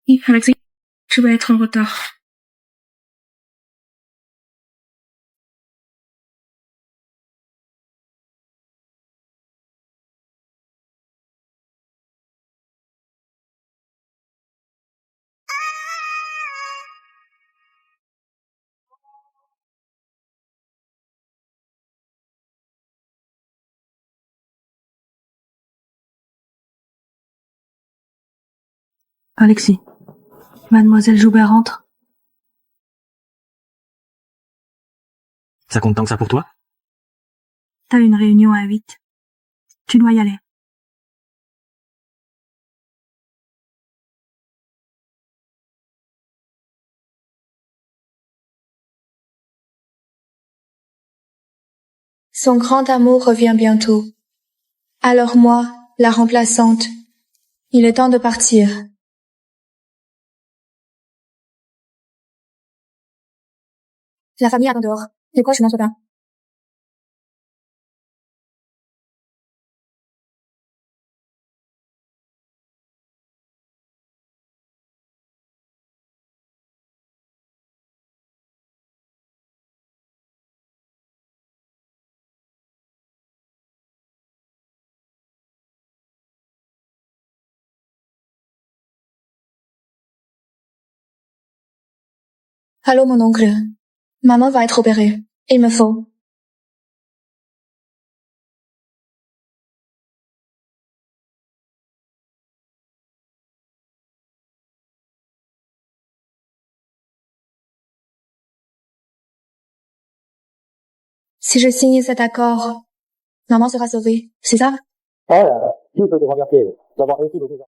Alexis, tu vas être en retard. Alexis, Mademoiselle Joubert rentre. Ça compte tant que ça pour toi? T'as une réunion à 8. Tu dois y aller. Son grand amour revient bientôt. Alors moi, la remplaçante, il est temps de partir. La famille attend dehors. Les proches n'entrent pas. Allô, mon oncle. Maman va être opérée. Il me faut. Si je signe cet accord, maman sera sauvée, c'est ça? Qui peut te remercier d'avoir réussi de tout ça?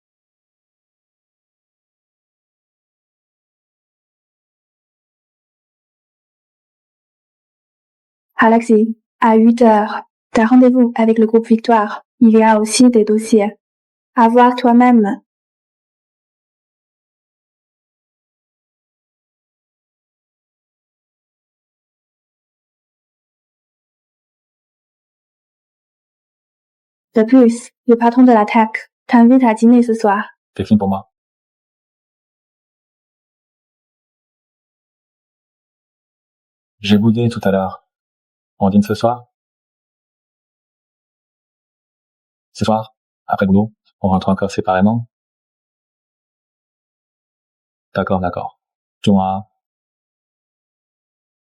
Alexis, à 8h, t'as rendez-vous avec le groupe Victoire. Il y a aussi des dossiers. À voir toi-même. De plus, le patron de la tech t'invite à dîner ce soir. T'es fine pour moi. J'ai boudé tout à l'heure. On dîne ce soir? Ce soir? Après boulot? On rentre encore séparément? D'accord. Tu vois,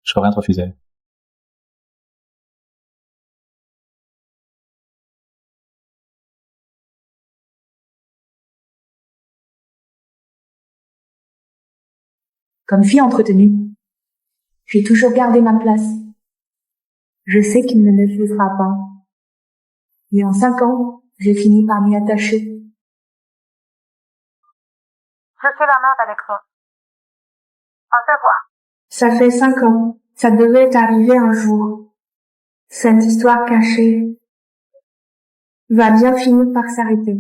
je peux rien te refuser. Comme fille entretenue, j'ai toujours gardé ma place. Je sais qu'il ne m'épousera pas. Et en 5 ans, j'ai fini par m'y attacher. Je suis la mère d'Alexis. On se voit. Ça fait 5 ans. Ça devait arriver un jour. Cette histoire cachée va bien finir par s'arrêter.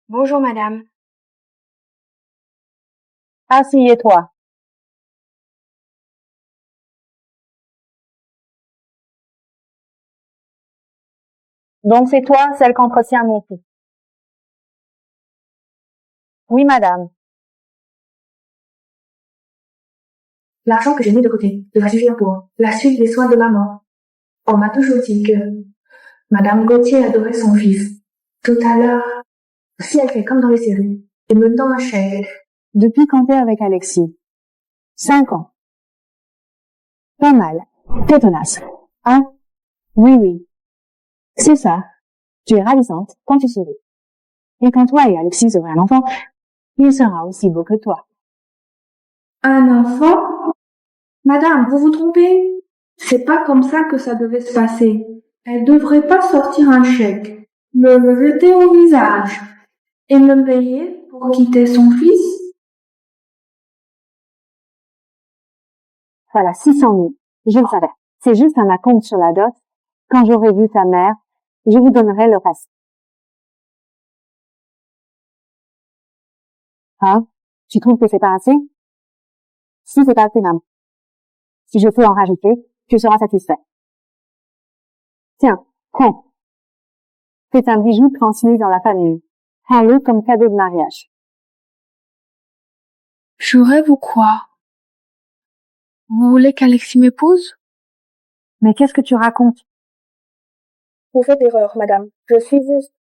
Bonjour madame. Asseyez-toi. Donc c'est toi, celle qu'entretient mon fils. Oui, madame. L'argent que j'ai mis de côté devrait suffire pour la suite des soins de maman. On m'a toujours dit que madame Gauthier adorait son fils. Tout à l'heure, si elle fait comme dans les séries, elle me donne un chèque. Depuis quand t'es avec Alexis? 5 ans. Pas mal. T'es tenace. Hein? Oui. C'est ça. Tu es ravissante quand tu souris. Et quand toi et Alexis aurez un enfant, il sera aussi beau que toi. Un enfant? Madame, vous vous trompez. C'est pas comme ça que ça devait se passer. Elle devrait pas sortir un chèque, me le jeter au visage et me payer pour quitter son fils. Voilà, 600 000. Je le savais. C'est juste un acompte sur la dot. Quand j'aurai vu ta mère, je vous donnerai le reste. Hein? Tu trouves que c'est pas assez? Si c'est pas assez, maman. Si je peux en rajouter, tu seras satisfait. Tiens, prends. C'est un bijou transmis dans la famille. Prends-le comme cadeau de mariage. Je rêve ou quoi? Vous voulez qu'Alexis m'épouse? Mais qu'est-ce que tu racontes? Vous faites erreur, madame. Je suis juste.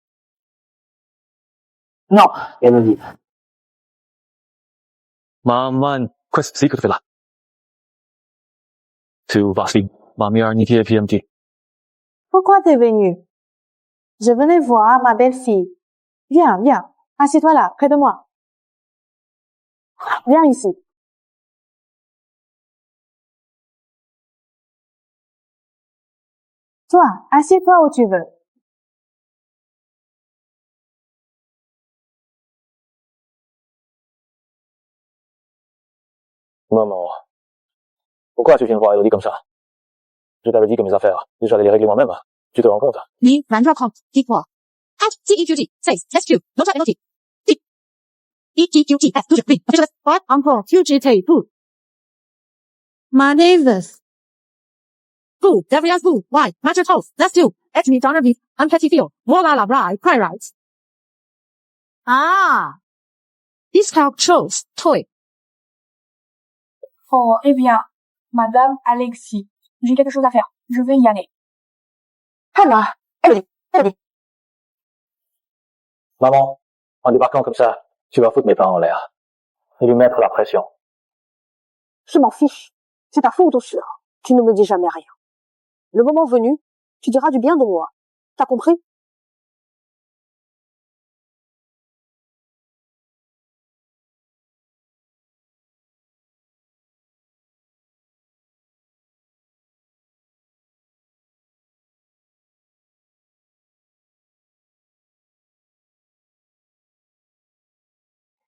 Non, Elodie. Maman, qu'est-ce que tu fais là? Tu vas suivre ma meilleure amie PMT. Pourquoi t'es venu? Je venais voir ma belle-fille. Viens, viens. Assieds-toi là, près de moi. Viens ici. Toi, assieds-toi où tu veux. Maman. Pourquoi tu viens voir Elodie comme ça? Je t'avais dit que mes affaires, j'allais les régler moi-même. Tu te rends compte? 你软弱控，equal at TEQG says test Q not penalty D ETQG at 2 B what uncle QGT boo Manevis boo Devrias boo why Matter toast let's do et me donner vite un petit feel voilà la right quite right ah this help chose toy Oh, eh bien, madame Alexis, j'ai quelque chose à faire. Je vais y aller. Hannah, Elodie. Maman, en débarquant comme ça, tu vas foutre mes parents en l'air. Et lui mettre la pression. Je m'en fiche. C'est ta faute aussi. Tu ne me dis jamais rien. Le moment venu, tu diras du bien de moi. T'as compris?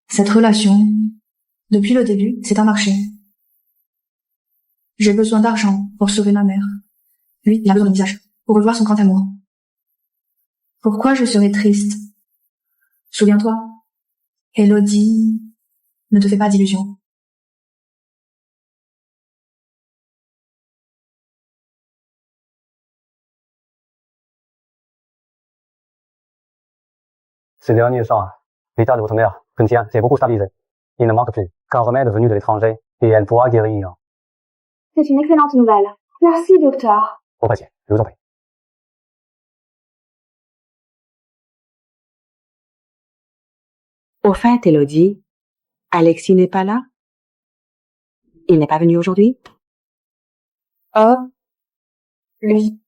Cette relation, depuis le début, c'est un marché. J'ai besoin d'argent pour sauver ma mère. Lui, il a besoin de visage pour revoir son grand amour. Pourquoi je serais triste? Souviens-toi, Elodie, ne te fais pas d'illusions. Ces derniers temps, l'état de votre mère, Kuntian, s'est beaucoup stabilisé. Il ne manque plus qu'un remède venu de l'étranger et elle pourra guérir. C'est une excellente nouvelle. Merci, docteur. Au patient, je vous en prie. Au fait, Elodie, Alexis n'est pas là? Il n'est pas venu aujourd'hui? Oh, lui.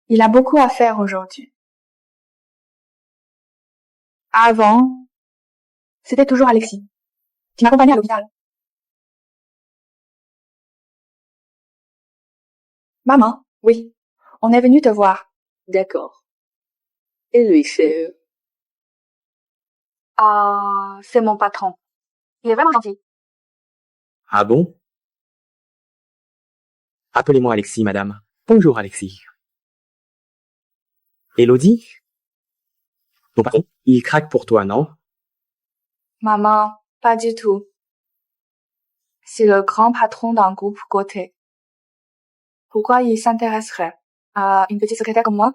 Il a beaucoup à faire aujourd'hui. Avant, c'était toujours Alexis, qui m'accompagnait à l'hôpital. Maman, oui, on est venu te voir. D'accord. Et lui, c'est... Ah, c'est mon patron. Il est vraiment gentil. Ah bon? Appelez-moi Alexis, madame. Bonjour, Alexis. Elodie? Ton patron, il craque pour toi, non? Maman, pas du tout. C'est le grand patron d'un groupe coté. Pourquoi il s'intéresserait à une petite secrétaire comme moi?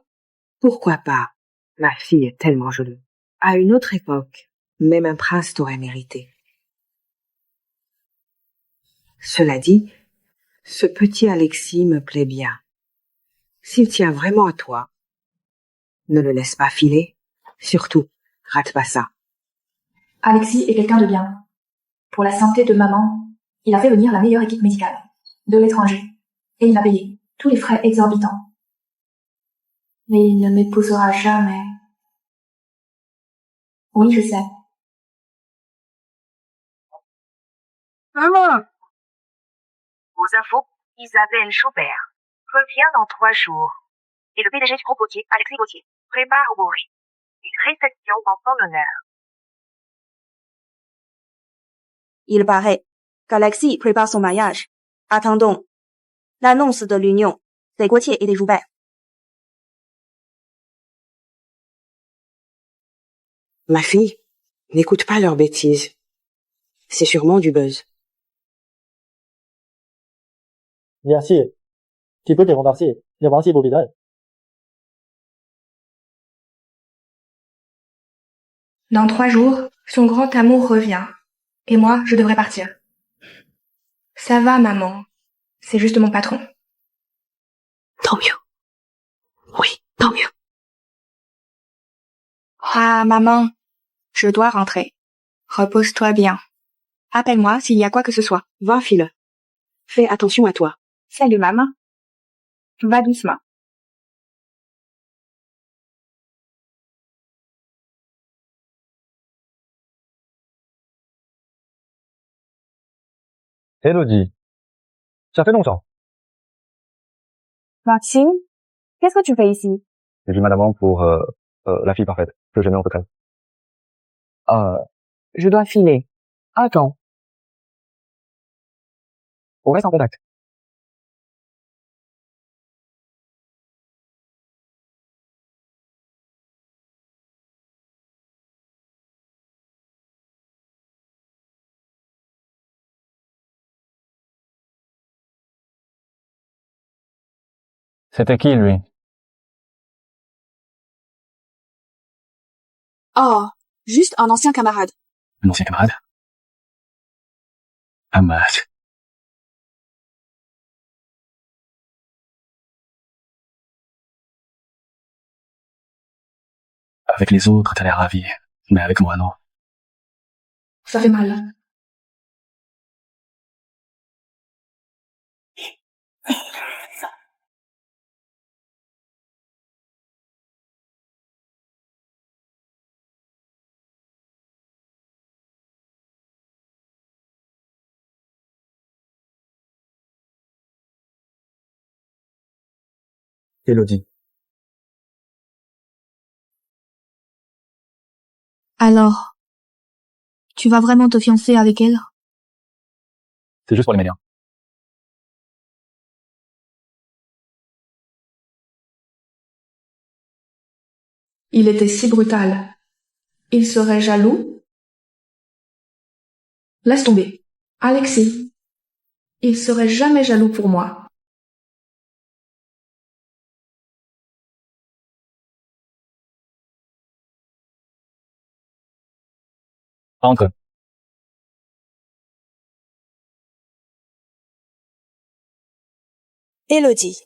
Pourquoi pas? Ma fille est tellement jolie. À une autre époque, même un prince t'aurait mérité. Cela dit, ce petit Alexis me plaît bien. S'il tient vraiment à toi, ne le laisse pas filer. Surtout, rate pas ça. Alexis est quelqu'un de bien. Pour la santé de maman, il a fait venir la meilleure équipe médicale de l'étranger et il a payé tous les frais exorbitants. Mais il ne m'épousera jamais. Oui, je sais. Maman! Aux infos, Isabelle Chaubert revient dans 3 jours. Et le PDG du groupe Gauthier, Alexis Gauthier, prépare au Bourri une réception en son honneur. Il paraît qu'Alexis prépare son mariage. Attendons. L'annonce de l'union des Gauthier et des Joubert. Ma fille, n'écoute pas leurs bêtises. C'est sûrement du buzz. Merci. Tu peux te remercier. Je m'en suis beaucoup Dans 3 jours, son grand amour revient. Et moi, je devrais partir. Ça va, maman. C'est juste mon patron. Tant mieux. Oui, tant mieux. Ah, maman, je dois rentrer. Repose-toi bien. Appelle-moi s'il y a quoi que ce soit. Va, file. Fais attention à toi. Salut, maman. Va doucement. Elodie, ça fait longtemps. Maxime, qu'est-ce que tu fais ici? J'ai vu madame pour la fille parfaite que je mets en retraite. Je dois filer. Attends. On reste en contact. C'était qui, lui? Oh, juste un ancien camarade. Un ancien camarade? Ahmad. Avec les autres, t'as l'air ravi. Mais avec moi, non. Ça fait mal. Elodie. Alors, tu vas vraiment te fiancer avec elle? C'est juste pour les médias. Il était si brutal. Il serait jaloux? Laisse tomber. Alexis. Il serait jamais jaloux pour moi. Entre. Elodie.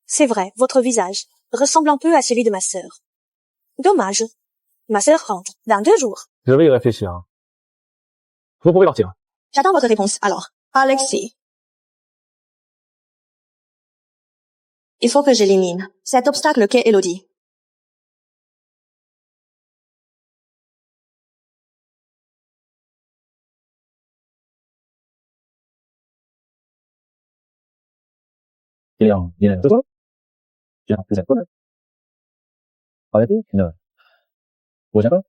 C'est vrai, votre visage ressemble un peu à celui de ma sœur. Dommage. Ma sœur rentre dans 2 jours. Je vais y réfléchir. Vous pouvez partir. J'attends votre réponse, alors. Alexis. Il faut que j'élimine cet obstacle qu'est Elodie. Viens, viens. Toi? Viens, viens. Arrêtez? Non. Vous pas?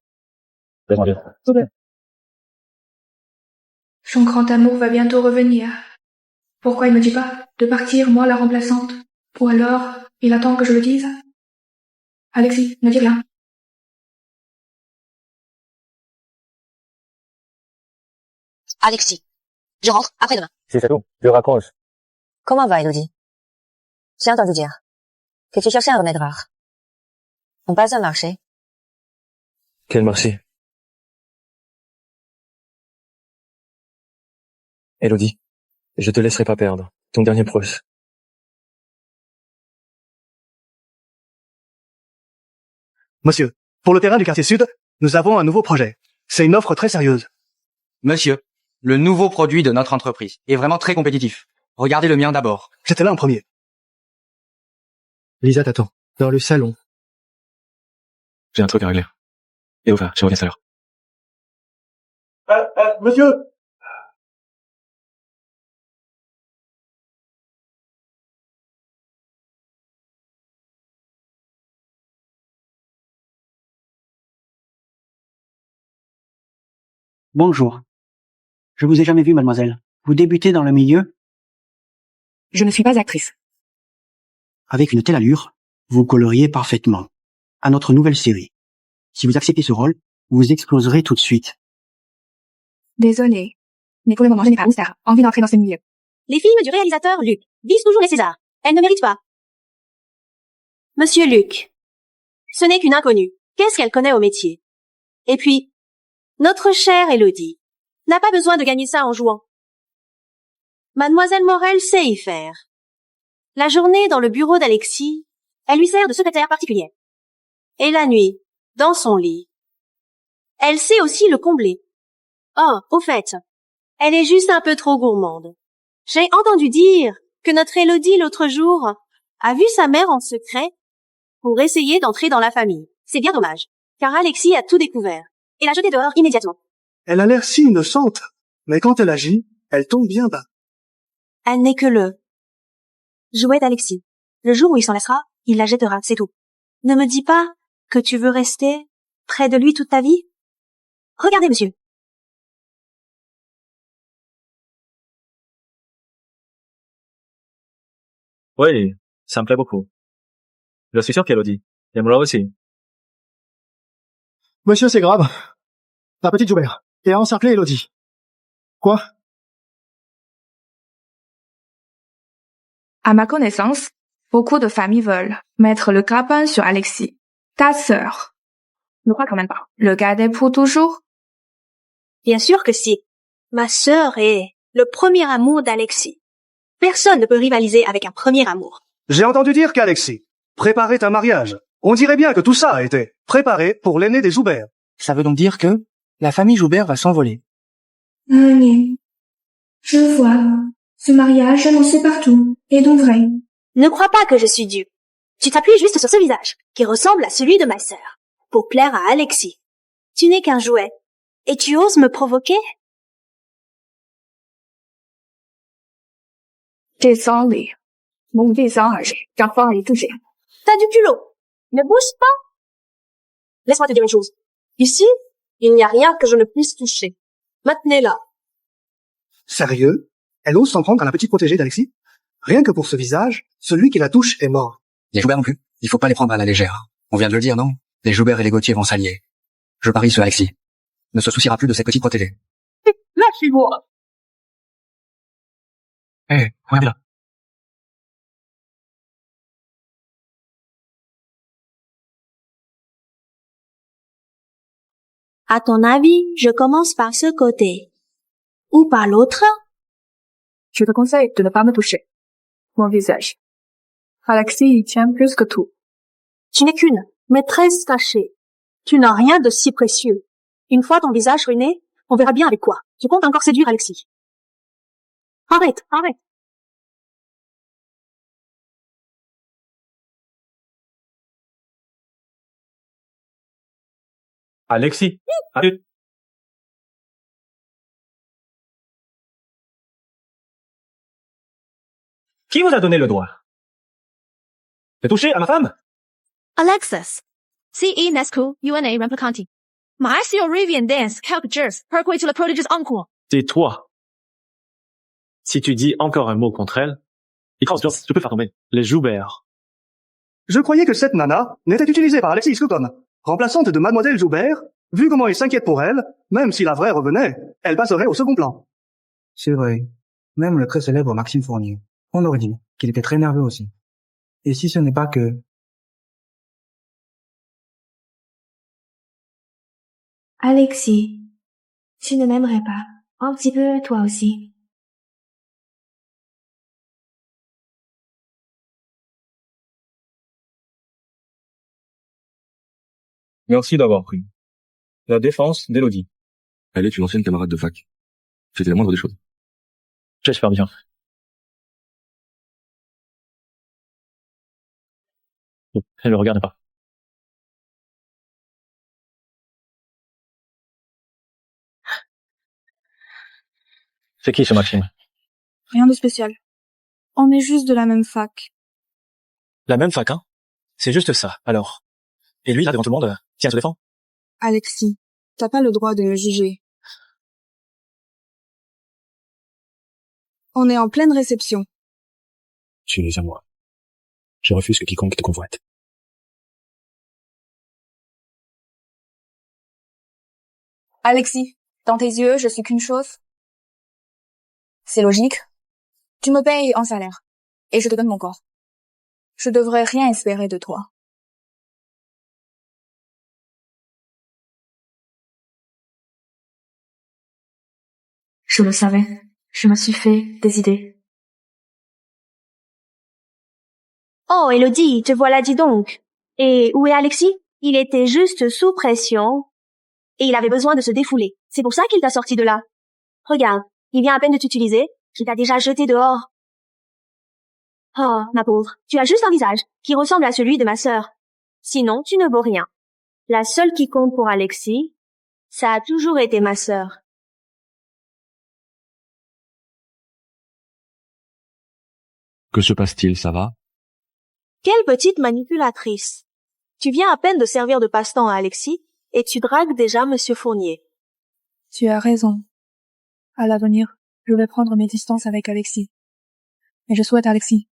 Laisse-moi vivre. S'il te plaît. Son grand amour va bientôt revenir. Pourquoi il me dit pas de partir, moi la remplaçante? Ou alors, il attend que je le dise? Alexis, ne dis rien. Alexis. Je rentre après-demain. Si c'est tout, je raccroche. Comment va, Elodie? J'ai entendu dire que tu cherchais un remède rare. On passe un marché. Quel marché? Elodie, je te laisserai pas perdre. Ton dernier proche. Monsieur, pour le terrain du quartier sud, nous avons un nouveau projet. C'est une offre très sérieuse. Monsieur, le nouveau produit de notre entreprise est vraiment très compétitif. Regardez le mien d'abord. J'étais là en premier. Lisa t'attend, dans le salon. J'ai un truc à régler. Et enfin, je reviens tout à l'heure. Monsieur! Bonjour. Je vous ai jamais vu, mademoiselle. Vous débutez dans le milieu? Je ne suis pas actrice. Avec une telle allure, vous colleriez parfaitement à notre nouvelle série. Si vous acceptez ce rôle, vous exploserez tout de suite. Désolée. Mais pour le moment, je n'ai pas envie d'entrer dans ce milieu. Les films du réalisateur Luc visent toujours les Césars. Elles ne méritent pas. Monsieur Luc. Ce n'est qu'une inconnue. Qu'est-ce qu'elle connaît au métier? Et puis, notre chère Élodie n'a pas besoin de gagner ça en jouant. Mademoiselle Morel sait y faire. La journée dans le bureau d'Alexis, elle lui sert de secrétaire particulière. Et la nuit, dans son lit, elle sait aussi le combler. Oh, au fait, elle est juste un peu trop gourmande. J'ai entendu dire que notre Élodie l'autre jour a vu sa mère en secret pour essayer d'entrer dans la famille. C'est bien dommage, car Alexis a tout découvert et l'a jeté dehors immédiatement. Elle a l'air si innocente, mais quand elle agit, elle tombe bien bas. Elle n'est que le jouet d'Alexis. Le jour où il s'en lassera, il la jettera, c'est tout. Ne me dis pas que tu veux rester près de lui toute ta vie. Regardez, monsieur. Oui, ça me plaît beaucoup. Je suis sûr qu'Elodie aimera aussi. Monsieur, c'est grave. La petite Joubert et a encerclé Élodie. Quoi? À ma connaissance, beaucoup de familles veulent mettre le grappin sur Alexis. Ta sœur ne crois quand même pas. Le garder pour toujours? Bien sûr que si. Ma sœur est le premier amour d'Alexis. Personne ne peut rivaliser avec un premier amour. J'ai entendu dire qu'Alexis préparait un mariage. On dirait bien que tout ça a été préparé pour l'aîné des Joubert. Ça veut donc dire que la famille Joubert va s'envoler. Oui. Je vois. Ce mariage annoncé partout est donc vrai. Ne crois pas que je suis due. Tu t'appuies juste sur ce visage, qui ressemble à celui de ma sœur, pour plaire à Alexis. Tu n'es qu'un jouet, et tu oses me provoquer? Désolé. Mon visage n'a pas été touché. T'as du culot. Ne bouge pas. Laisse-moi te dire une chose. Ici, il n'y a rien que je ne puisse toucher. Maintenez-la. Sérieux? Elle ose s'en prendre à la petite protégée d'Alexis? Rien que pour ce visage, celui qui la touche est mort. Les Joubert non plus. Il faut pas les prendre à la légère. On vient de le dire, non? Les Joubert et les Gauthier vont s'allier. Je parie sur Alexis ne se souciera plus de ses petits protégés. Lâchez-moi. Hé, regarde là. À ton avis, je commence par ce côté. Ou par l'autre? Je te conseille de ne pas me toucher. Mon visage. Alexis y tient plus que tout. Tu n'es qu'une maîtresse cachée. Tu n'as rien de si précieux. Une fois ton visage ruiné, on verra bien avec quoi. Tu comptes encore séduire Alexis. Arrête, arrête. Alexis, arrête. Qui vous a donné le droit de toucher à ma femme? Alexis. C.E. Nescu, UNA Replicanti. Maestro Rivian Dance, Calcagers, Perquay to the Prodigious Encore. Tais-toi. Si tu dis encore un mot contre elle, je peux faire tomber les Joubert. Je croyais que cette nana n'était utilisée par Alexis que comme remplaçante de Mademoiselle Joubert. Vu comment il s'inquiète pour elle, même si la vraie revenait, elle passerait au second plan. C'est vrai. Même le très célèbre Maxime Fournier. On aurait dit qu'il était très nerveux aussi. Et si ce n'est pas que... Alexis, tu ne m'aimerais pas. Un petit peu, toi aussi. Merci d'avoir pris la défense d'Élodie. Elle est une ancienne camarade de fac. C'était la moindre des choses. J'espère bien. Elle ne regarde pas. C'est qui ce Maxime? Rien de spécial. On est juste de la même fac. La même fac, hein? C'est juste ça, alors. Et lui, là, devant tout le monde, tiens, se défend. Alexis, t'as pas le droit de me juger. On est en pleine réception. Tu es à moi. Je refuse que quiconque te convoite. Alexis, dans tes yeux, je suis qu'une chose. C'est logique. Tu me payes en salaire. Et je te donne mon corps. Je devrais rien espérer de toi. Je le savais. Je me suis fait des idées. Oh, Elodie, te voilà, dis donc. Et où est Alexis? Il était juste sous pression. Et il avait besoin de se défouler. C'est pour ça qu'il t'a sorti de là. Regarde, il vient à peine de t'utiliser, qu'il t'a déjà jeté dehors. Oh, ma pauvre, tu as juste un visage qui ressemble à celui de ma sœur. Sinon, tu ne vaux rien. La seule qui compte pour Alexis, ça a toujours été ma sœur. Que se passe-t-il, ça va? Quelle petite manipulatrice. Tu viens à peine de servir de passe-temps à Alexis et tu dragues déjà Monsieur Fournier. Tu as raison. À l'avenir, je vais prendre mes distances avec Alexis. Et je souhaite à Alexis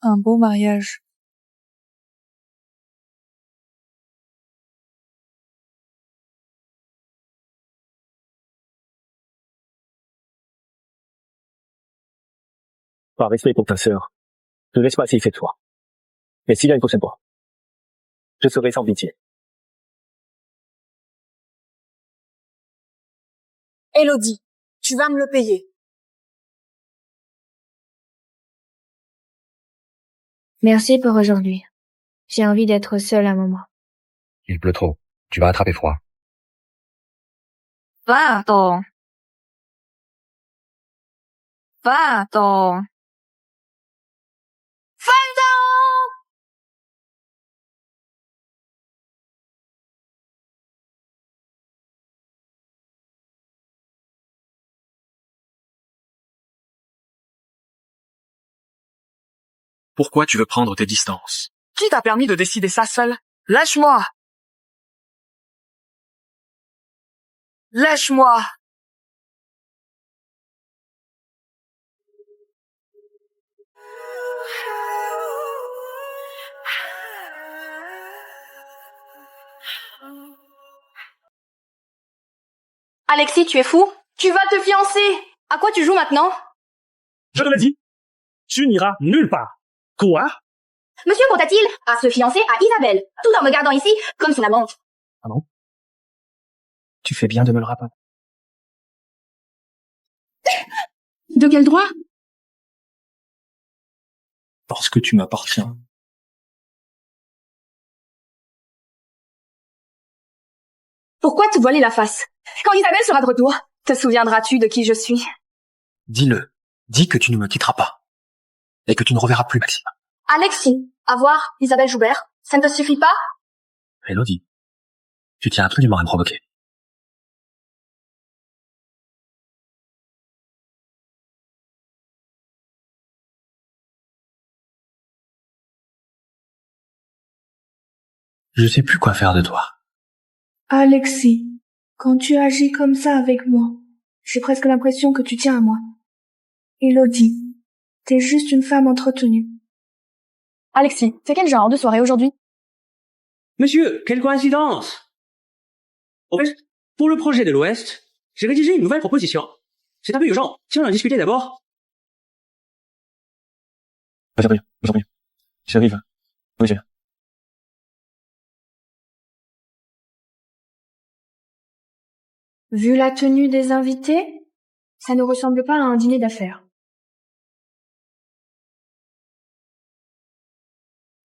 un beau mariage. Par respect pour ta sœur, ne laisse pas essayer cette fois. Mais s'il y a une prochaine fois, je serai sans pitié. Elodie, tu vas me le payer. Merci pour aujourd'hui. J'ai envie d'être seule un moment. Il pleut trop. Tu vas attraper froid. Va-t'en. Va-t'en. Pourquoi tu veux prendre tes distances? Qui t'a permis de décider ça seul? Lâche-moi. Lâche-moi. Alexis, tu es fou? Tu vas te fiancer! À quoi tu joues maintenant? Je te l'ai dit, tu n'iras nulle part. Quoi? Monsieur compta-t-il à se fiancer à Isabelle, tout en me gardant ici comme son amante. Ah bon? Tu fais bien de me le rappeler. De quel droit? Parce que tu m'appartiens. Pourquoi te voiler la face? Quand Isabelle sera de retour, te souviendras-tu de qui je suis? Dis-le. Dis que tu ne me quitteras pas. Et que tu ne reverras plus Maxime. Alexis, avoir Isabelle Joubert, ça ne te suffit pas? Elodie, tu tiens absolument à me provoquer. Je sais plus quoi faire de toi. Alexis, quand tu agis comme ça avec moi, j'ai presque l'impression que tu tiens à moi. Elodie, t'es juste une femme entretenue. Alexis, c'est quel genre de soirée aujourd'hui? Monsieur, quelle coïncidence! Au fait, pour le projet de l'Ouest, j'ai rédigé une nouvelle proposition. C'est un peu urgent. Si on en discutait d'abord. J'arrive. Oui, j'ai. Vu la tenue des invités, ça ne ressemble pas à un dîner d'affaires.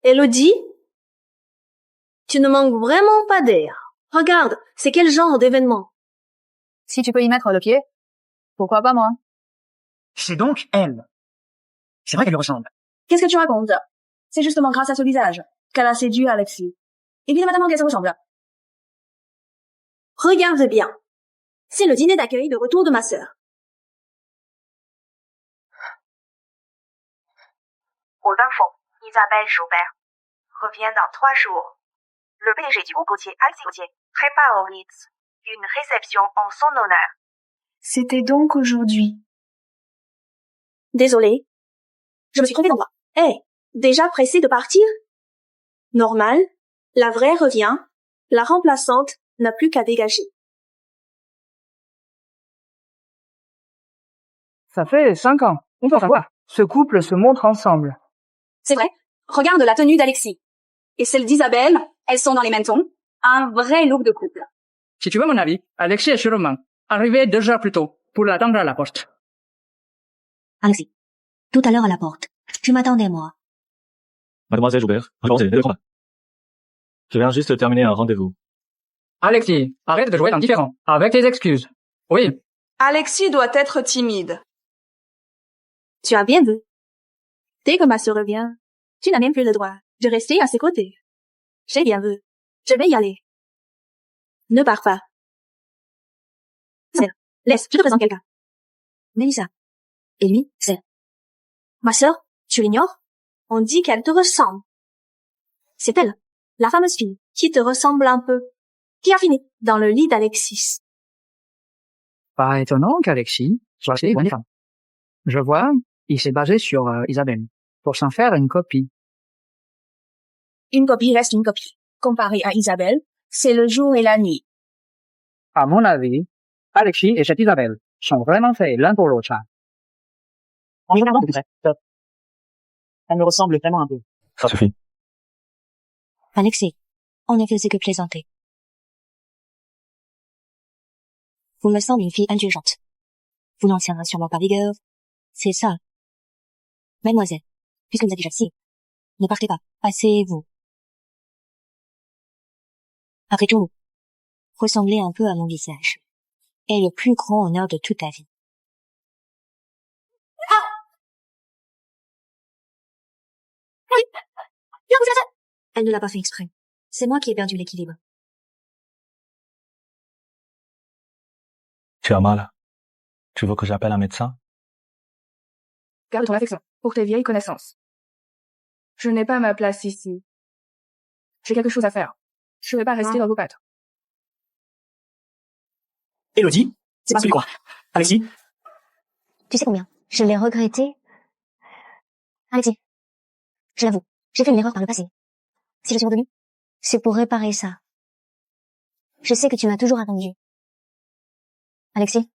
Elodie, tu ne manques vraiment pas d'air. Regarde, c'est quel genre d'événement? Si tu peux y mettre le pied, pourquoi pas moi? C'est donc elle. C'est vrai qu'elle lui ressemble. Qu'est-ce que tu racontes? C'est justement grâce à ce visage qu'elle a séduit Alexis. Évidemment qu'elle se ressemble. Regarde bien. C'est le dîner d'accueil de retour de ma sœur. Aux infos, Isabelle Joubert revient dans 3 jours. Le PDG du groupe Gauthier, Alexis Gauthier, prépare au Ritz une réception en son honneur. C'était donc aujourd'hui. Désolée. Je me suis trompée d'endroit. Déjà pressée de partir? Normal. La vraie revient. La remplaçante n'a plus qu'à dégager. Ça fait 5 ans. On peut voir. Ce couple se montre ensemble. C'est vrai. Regarde la tenue d'Alexis. Et celle d'Isabelle, elles sont dans les mêmes tons. Un vrai look de couple. Si tu veux mon avis, Alexis est sûrement arrivé 2 heures plus tôt. pour l'attendre à la porte. Alexis, tout à l'heure à la porte. Tu m'attendais, moi. Mademoiselle Joubert, reposez, le combat. Je viens juste de terminer un rendez-vous. Alexis, arrête de jouer l'indifférent, avec tes excuses. Oui. Alexis doit être timide. Tu as bien vu. Dès que ma sœur revient, tu n'as même plus le droit de rester à ses côtés. J'ai bien vu. Je vais y aller. Ne pars pas. Sœur, laisse, je te présente quelqu'un. Mélissa. Et lui, c'est... Ma sœur, tu l'ignores? On dit qu'elle te ressemble. C'est elle, la fameuse fille, qui te ressemble un peu, qui a fini dans le lit d'Alexis. Pas étonnant qu'Alexis soit assez bonne femme. Je vois, il s'est basé sur Isabelle, pour s'en faire une copie. Une copie reste une copie. Comparé à Isabelle, c'est le jour et la nuit. À mon avis, Alexis et cette Isabelle sont vraiment faits l'un pour l'autre. En y regardant de plus près, elle me ressemble vraiment un peu. Ça suffit. Alexis, on ne faisait que plaisanter. Vous me semblez une fille indulgente. Vous n'en tiendrez sûrement pas rigueur. C'est ça. Mademoiselle, puisque vous êtes déjà ici, ne partez pas. Asseyez-vous. Après tout, ressembler un peu à mon visage est le plus grand honneur de toute ta vie. Elle ne l'a pas fait exprès. C'est moi qui ai perdu l'équilibre. Tu as mal. Tu veux que j'appelle un médecin? Garde ton affection pour tes vieilles connaissances. Je n'ai pas ma place ici. J'ai quelque chose à faire. Je ne vais pas rester dans vos pattes. Élodie, c'est pas celui quoi. Alexis, Tu sais combien je l'ai regretté. Alexis, je l'avoue, j'ai fait une erreur par le passé. Si je suis revenue, c'est pour réparer ça. Je sais que tu m'as toujours attendu. Alexis,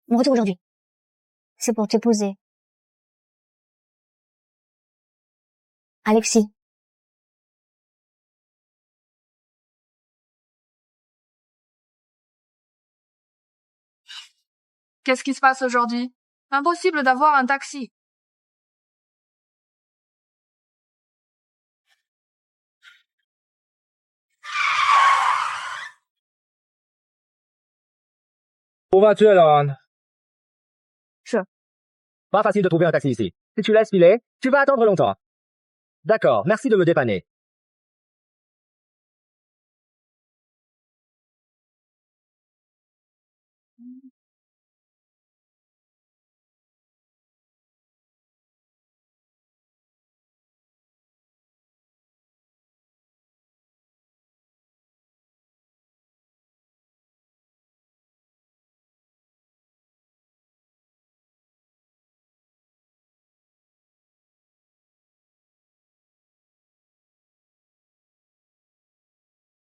mon retour aujourd'hui, c'est pour t'épouser. Alexis. Qu'est-ce qui se passe aujourd'hui? Impossible d'avoir un taxi. Où vas-tu, Laurent? Je. Pas facile de trouver un taxi ici. Si tu laisses filer, tu vas attendre longtemps. D'accord, merci de me dépanner.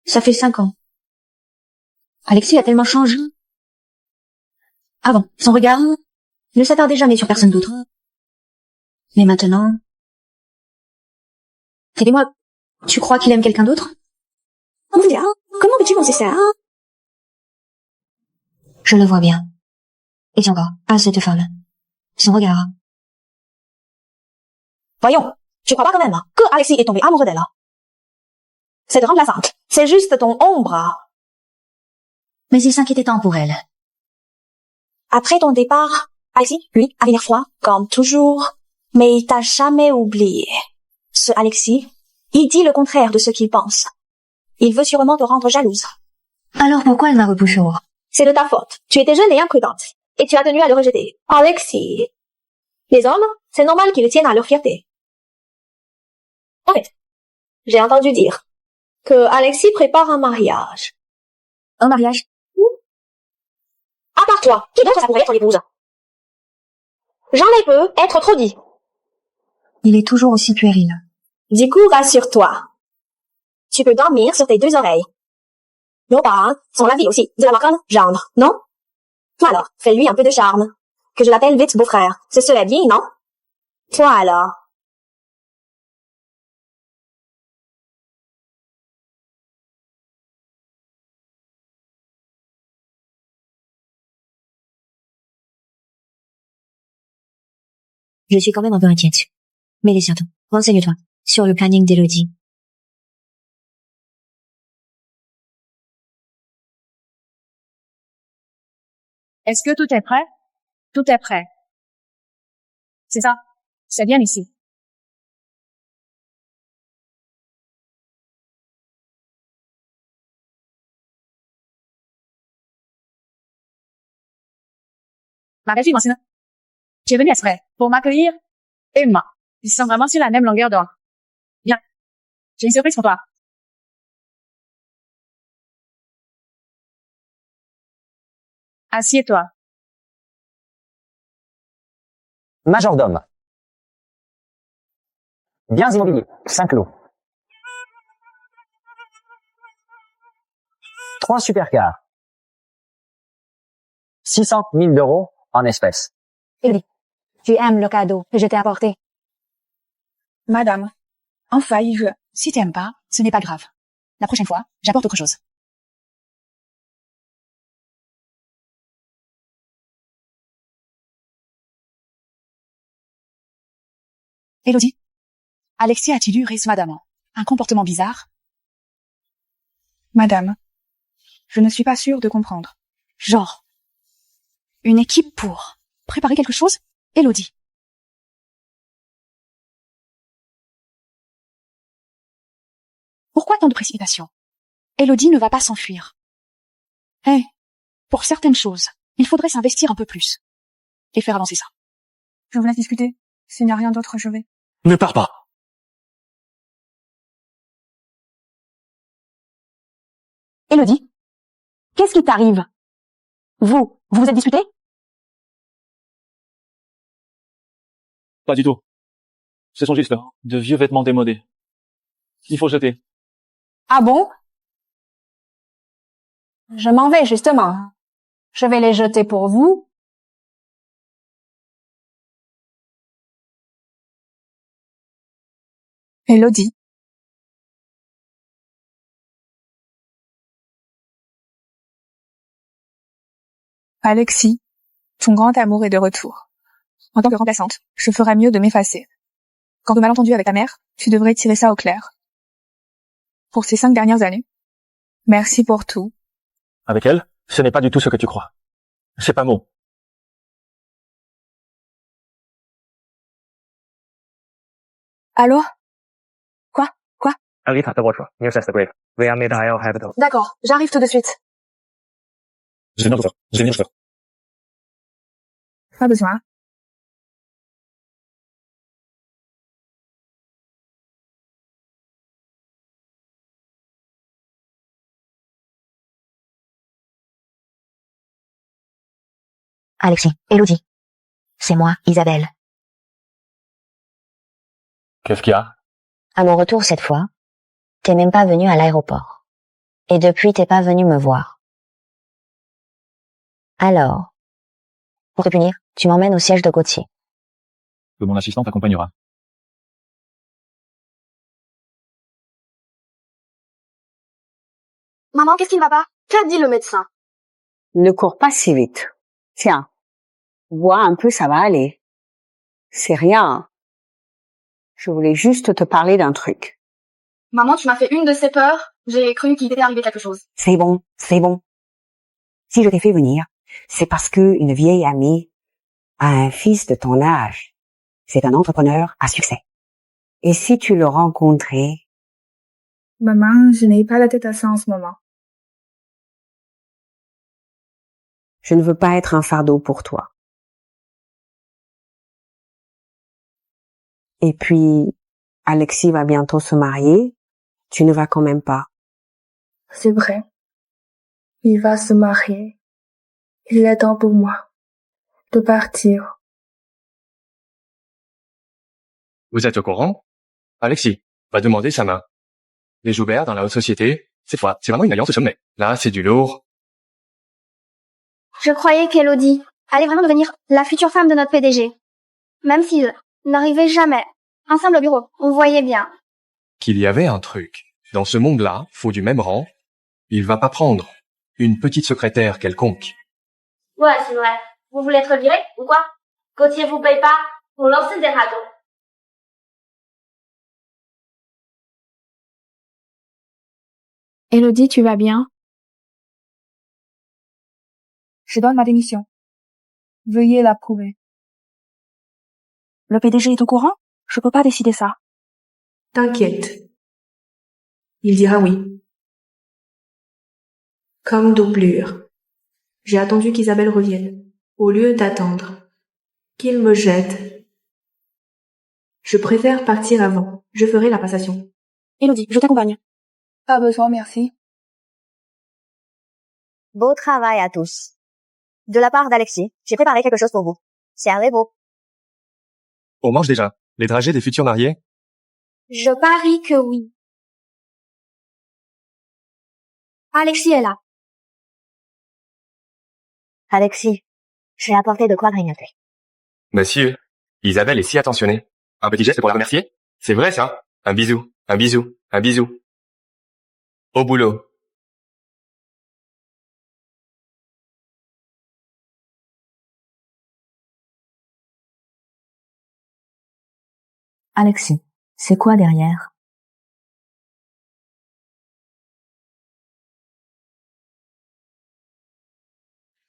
Ça fait 5 ans. Alexis a tellement changé. Avant, son regard ne s'attardait jamais sur personne d'autre. Mais maintenant... Et dis-moi, tu crois qu'il aime quelqu'un d'autre? Comment peux-tu penser ça? Je le vois bien. Et tiens encore, à cette femme. Son regard. Voyons, tu crois pas quand même que Alexis est tombé amoureux d'elle? Cette remplaçante, c'est juste ton ombre. Mais il s'inquiétait tant pour elle. Après ton départ, Alexis, lui, avait l'air froid, comme toujours. Mais il t'a jamais oublié. Ce Alexis, il dit le contraire de ce qu'il pense. Il veut sûrement te rendre jalouse. Alors pourquoi elle m'a repoussé? C'est de ta faute. Tu étais jeune et imprudente. Et tu as tenu à le rejeter. Alexis. Les hommes, c'est normal qu'ils tiennent à leur fierté. En fait, j'ai entendu dire que Alexis prépare un mariage. Un mariage? À part toi, qui d'autre ça pourrait être l'épouse? J'en ai peu, être trop dit. Il est toujours aussi puéril. Du coup, rassure-toi. Tu peux dormir sur tes 2 oreilles. Nos parents sont la vie aussi de la macone gendre, non? Alors, fais-lui un peu de charme. Que je l'appelle vite beau-frère. Ce serait bien, non? Toi alors? Je suis quand même un peu inquiète. Mais surtout, renseigne-toi sur le planning d'Elodie. Est-ce que tout est prêt? Tout est prêt. C'est ça. C'est bien ici. Ma belle-fille Francine, tu es venue exprès pour m'accueillir et moi. Ils sont vraiment sur la même longueur d'onde. Bien. J'ai une surprise pour toi. Assieds-toi. Majordome. Biens immobiliers, Saint-Cloud. 3 supercars. 600 000 € en espèces. Elodie, tu aimes le cadeau que je t'ai apporté. Madame, enfin, si t'aimes pas, ce n'est pas grave. La prochaine fois, j'apporte autre chose. Elodie, Alexis a-t-il eu récemment un comportement bizarre? Madame, je ne suis pas sûre de comprendre. Genre, une équipe pour préparer quelque chose? Elodie. Pourquoi tant de précipitation? Elodie ne va pas s'enfuir. Pour certaines choses, il faudrait s'investir un peu plus. Et faire avancer ça. Je vous laisse discuter. S'il n'y a rien d'autre, je vais. Ne pars pas. Elodie, qu'est-ce qui t'arrive? Vous vous êtes disputés? Pas du tout. Ce sont juste de vieux vêtements démodés. Il faut jeter. Ah bon? Je m'en vais, justement. Je vais les jeter pour vous. Elodie. Alexis, ton grand amour est de retour. En tant que remplaçante, je ferais mieux de m'effacer. Quant au malentendu avec ta mère, tu devrais tirer ça au clair. Pour ces 5 dernières années, merci pour tout. Avec elle, ce n'est pas du tout ce que tu crois. C'est pas mot. Allô? Quoi? D'accord, j'arrive tout de suite. Pas besoin. Alexis, Elodie. C'est moi, Isabelle. Qu'est-ce qu'il y a? À mon retour cette fois, t'es même pas venu à l'aéroport. Et depuis, t'es pas venu me voir. Alors, pour te punir, tu m'emmènes au siège de Gauthier. Que mon assistant t'accompagnera. Maman, qu'est-ce qui ne va pas? Qu'a dit le médecin? Ne cours pas si vite. Tiens, bois un peu, ça va aller. C'est rien. Je voulais juste te parler d'un truc. Maman, tu m'as fait une de ces peurs. J'ai cru qu'il t'était arrivé quelque chose. C'est bon, c'est bon. Si je t'ai fait venir, c'est parce que une vieille amie a un fils de ton âge. C'est un entrepreneur à succès. Et si tu le rencontrais? Maman, je n'ai pas la tête à ça en ce moment. Je ne veux pas être un fardeau pour toi. Et puis, Alexis va bientôt se marier. Tu ne vas quand même pas. C'est vrai. Il va se marier. Il est temps pour moi de partir. Vous êtes au courant? Alexis va demander sa main. Les Joubert dans la haute société, cette fois, c'est vraiment une alliance au sommet. Là, c'est du lourd. Je croyais qu'Elodie allait vraiment devenir la future femme de notre PDG. Même s'ils n'arrivaient jamais ensemble au bureau, on voyait bien. Qu'il y avait un truc. Dans ce monde-là, faux du même rang, il va pas prendre une petite secrétaire quelconque. Ouais, c'est vrai. Vous voulez être viré ou quoi? Gauthier vous paye pas? 我现在还懂。Elodie, tu vas bien? Je donne ma démission. Veuillez l'approuver. Le PDG est au courant? Je peux pas décider ça. T'inquiète. Il dira oui. Comme doublure. J'ai attendu qu'Isabelle revienne, au lieu d'attendre qu'il me jette. Je préfère partir avant. Je ferai la passation. Elodie, je t'accompagne. Pas besoin, merci. Beau travail à tous. De la part d'Alexis, j'ai préparé quelque chose pour vous. Servez-vous. On mange déjà. Les trajets des futurs mariés? Je parie que oui. Alexis est là. Alexis, j'ai apporté de quoi grignoter. Monsieur, Isabelle est si attentionnée. Un petit geste pour la remercier? C'est vrai ça? Un bisou, un bisou, un bisou. Au boulot. Alexis, c'est quoi derrière?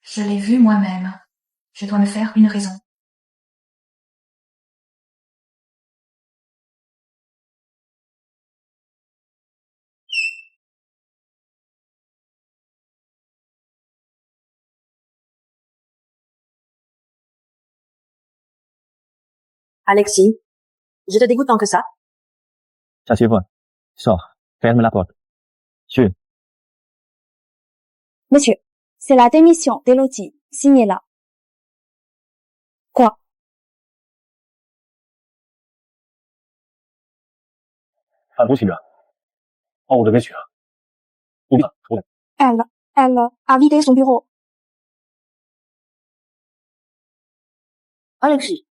Je l'ai vu moi-même. Je dois me faire une raison. Alexis, je te dégoûte tant que ça. Asseyez-vous. Sors. Ferme la porte. Monsieur. Monsieur, c'est la démission d'Elodie. Signez-la. Quoi? Ah, vous, celui-là. En haut de monsieur. Ou bien, oui. Elle a vidé son bureau. Alexis.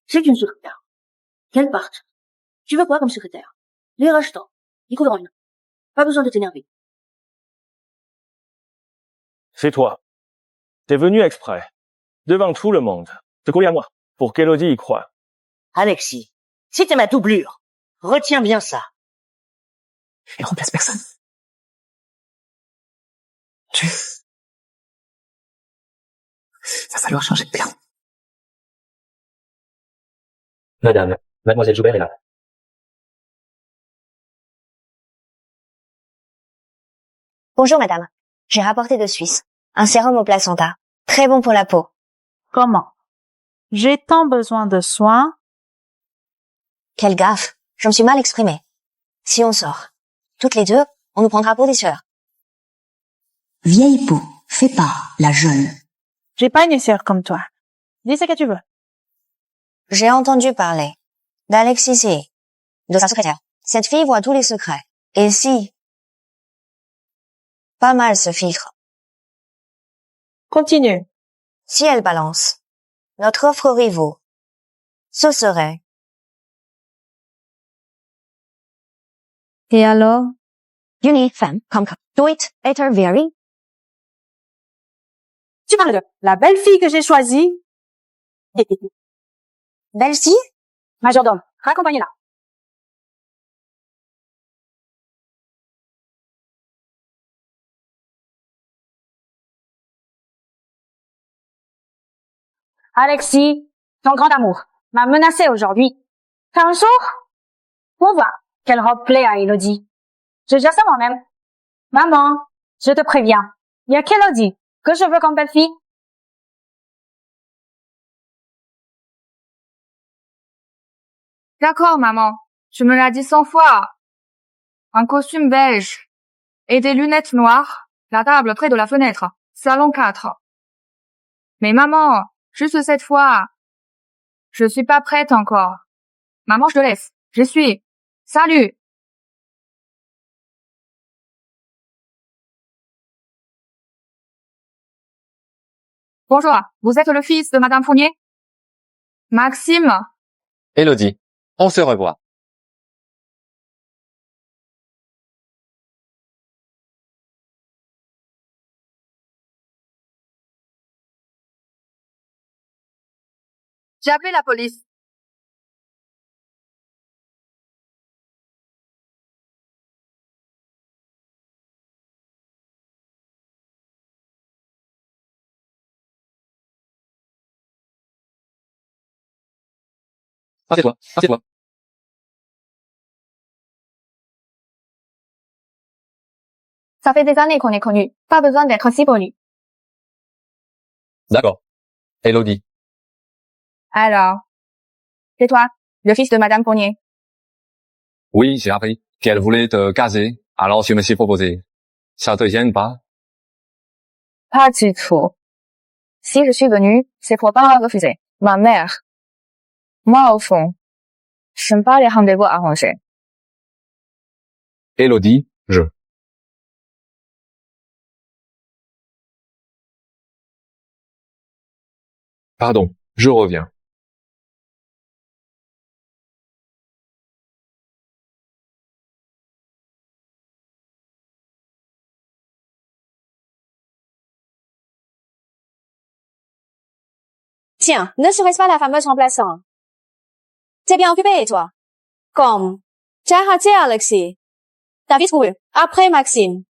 C'est une secrétaire. Qu'elle parte. Tu veux quoi comme secrétaire? Les rachetants. Les couvrons. Pas besoin de t'énerver. C'est toi. T'es venu exprès, devant tout le monde, te coller à moi, pour qu'Elodie y croie. Alexis, si t'es ma doublure, retiens bien ça. Elle remplace personne. Va falloir changer de plan. Madame, mademoiselle Joubert est là. Bonjour madame. J'ai rapporté de Suisse. Un sérum au placenta. Très bon pour la peau. Comment? J'ai tant besoin de soins. Quelle gaffe. Je me suis mal exprimée. Si on sort, toutes les deux, on nous prendra pour des sœurs. Vieille peau, fais pas la jeune. J'ai pas une sœur comme toi. Dis ce que tu veux. J'ai entendu parler d'Alexis, de sa secrétaire. Cette fille voit tous les secrets. Et si pas mal se filtre. Continue. Si elle balance notre offre aux rivaux, ce serait. Et alors? You need femme, come. Do it, very. Tu parles de la belle fille que j'ai choisie? Belle fille? Majordome, raccompagnez-la. Alexis, ton grand amour, m'a menacé aujourd'hui. Un jour, on voit quelle robe plaît à Elodie. Je gère ça moi-même. Maman, je te préviens, il y a qu'Elodie que je veux comme belle-fille. D'accord, maman. Tu me l'as dit 100 fois. Un costume beige et des lunettes noires, la table près de la fenêtre, salon 4. Mais maman, juste cette fois, je suis pas prête encore. Maman, je te laisse. Je suis. Salut. Bonjour, vous êtes le fils de Madame Fournier? Maxime? Elodie, on se revoit. J'ai appelé la police. Assieds-toi, assieds-toi. Ça fait des années qu'on est connus. Pas besoin d'être si poli. D'accord. Elodie. Alors, c'est toi, le fils de Madame Fournier. Oui, j'ai appris qu'elle voulait te caser, alors je me suis proposé. Ça te gêne pas? Pas du tout. Si je suis venue, c'est pour pas refuser. Ma mère. Moi, au fond, j'aime pas les rendez-vous arrangés. Elodie, je. Pardon, je reviens. Tiens, ne serait-ce pas la fameuse remplaçante? T'es bien occupé, toi. Comme. T'as raté Alexis. T'as vite couru. Après Maxime.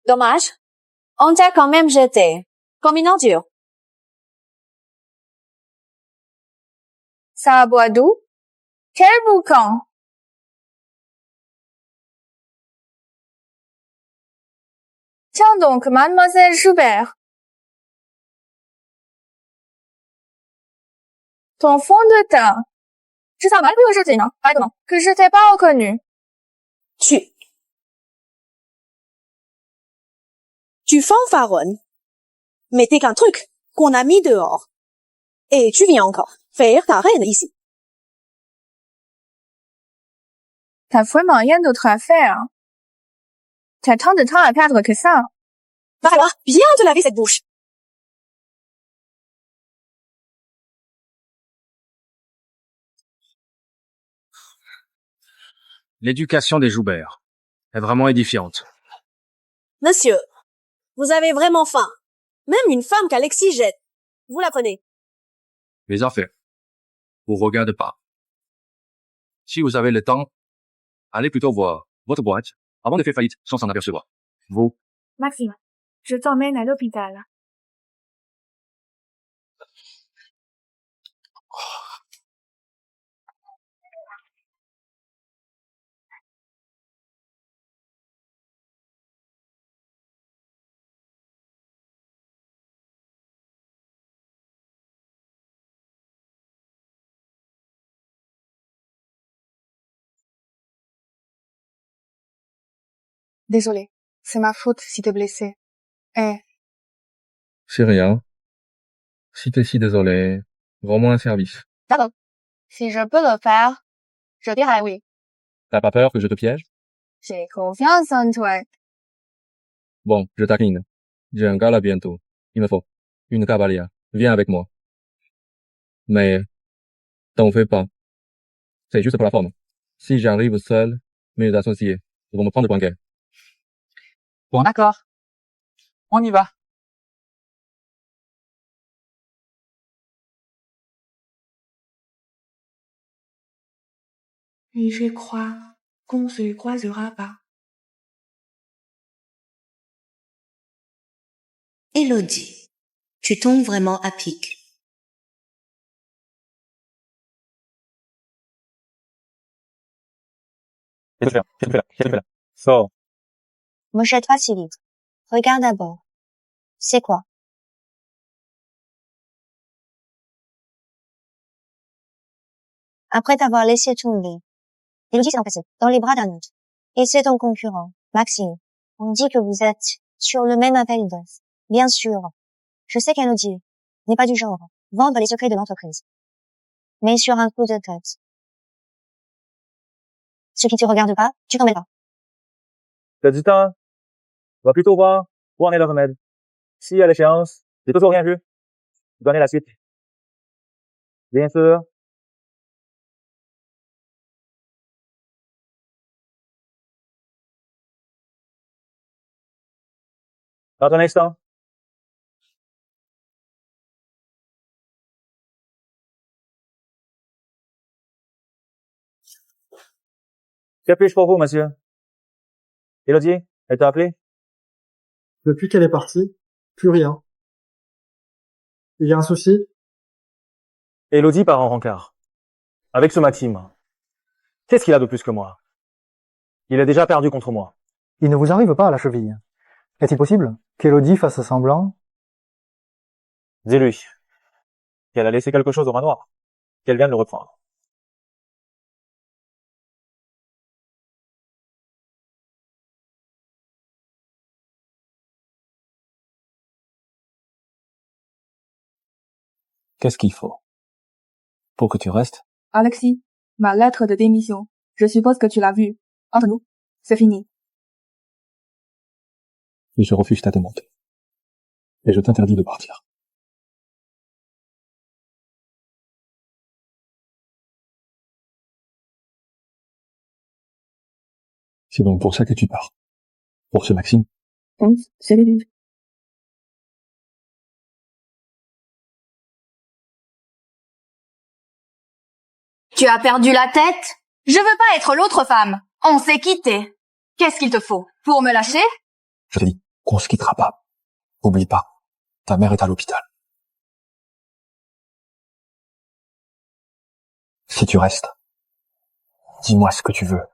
Dommage. On t'a quand même jeté. Comme une ordure. Ça boit d'où? Quel boucan? Tiens donc, mademoiselle Joubert. Ton fond de teint. Je sens mal que je t'ai, non? Pardon, que je t'ai pas reconnu. Tu fanfaronnes. Mais t'es qu'un truc qu'on a mis dehors. Et tu viens encore faire ta reine ici. T'as vraiment rien d'autre à faire. T'as tant de temps à perdre que ça. Va falloir bien te laver cette bouche. L'éducation des Joubert est vraiment édifiante. Monsieur, vous avez vraiment faim. Même une femme qu'Alexis jette. Vous la prenez. Les affaires. Vous regarde pas. Si vous avez le temps, allez plutôt voir votre boîte avant de faire faillite sans s'en apercevoir. Vous, Maxime, je t'emmène à l'hôpital. Désolée, c'est ma faute si t'es blessé. c'est rien. Si t'es si désolé, rends-moi un service. D'accord. Si je peux le faire, je dirais oui. T'as pas peur que je te piège? J'ai confiance en toi. Bon, je taquine. J'ai un gala bientôt. Il me faut une cavalière. Viens avec moi. Mais, t'en fais pas. C'est juste pour la forme. Si j'arrive seul, mes associés vont me prendre pour un gay. Bon, d'accord. On y va. Et je crois qu'on se croisera pas. Elodie, tu tombes vraiment à pic. Sors. Me jette pas si vite. Regarde d'abord. C'est quoi? Après t'avoir laissé tomber, Elodie s'est empressée dans les bras d'un autre. Et c'est ton concurrent, Maxime. On dit que vous êtes sur le même appel d'offres. Bien sûr. Je sais qu'Elodie n'est pas du genre vendre les secrets de l'entreprise. Mais sur un coup de tête. Ce qui te regarde pas, tu t'en mets pas. T'as du temps. Va plutôt voir où en est le remède. Si à l'échéance, j'ai toujours rien vu, donnez la suite. Bien sûr. Dans un instant. Que puis-je pour vous, monsieur? Elodie, elle t'a appelé? Depuis qu'elle est partie, plus rien. Il y a un souci? Elodie part en rencard. Avec ce Maxime. Qu'est-ce qu'il a de plus que moi? Il est déjà perdu contre moi. Il ne vous arrive pas à la cheville. Est-il possible qu'Elodie fasse semblant? Dis-lui qu'elle a laissé quelque chose au manoir, qu'elle vient de le reprendre. Qu'est-ce qu'il faut pour que tu restes? Alexis, ma lettre de démission. Je suppose que tu l'as vue. Entre nous, c'est fini. Je refuse ta demande. Et je t'interdis de partir. C'est donc pour ça que tu pars. Pour ce Maxime. C'est le but. Tu as perdu la tête? Je veux pas être l'autre femme. On s'est quitté. Qu'est-ce qu'il te faut? Pour me lâcher? Je te dis qu'on se quittera pas. Oublie pas, ta mère est à l'hôpital. Si tu restes, dis-moi ce que tu veux.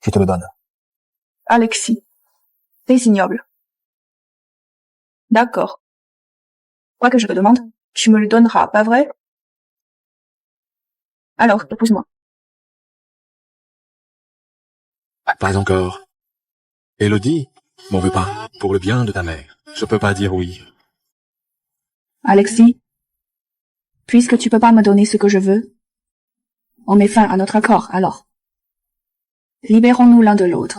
Je te le donne. Alexis, t'es ignoble. D'accord. Quoi que je te demande, tu me le donneras, pas vrai? Alors, épouse-moi. Pas encore. Elodie, m'en veux pas. Pour le bien de ta mère, je peux pas dire oui. Alexis, puisque tu peux pas me donner ce que je veux, on met fin à notre accord, alors. Libérons-nous l'un de l'autre.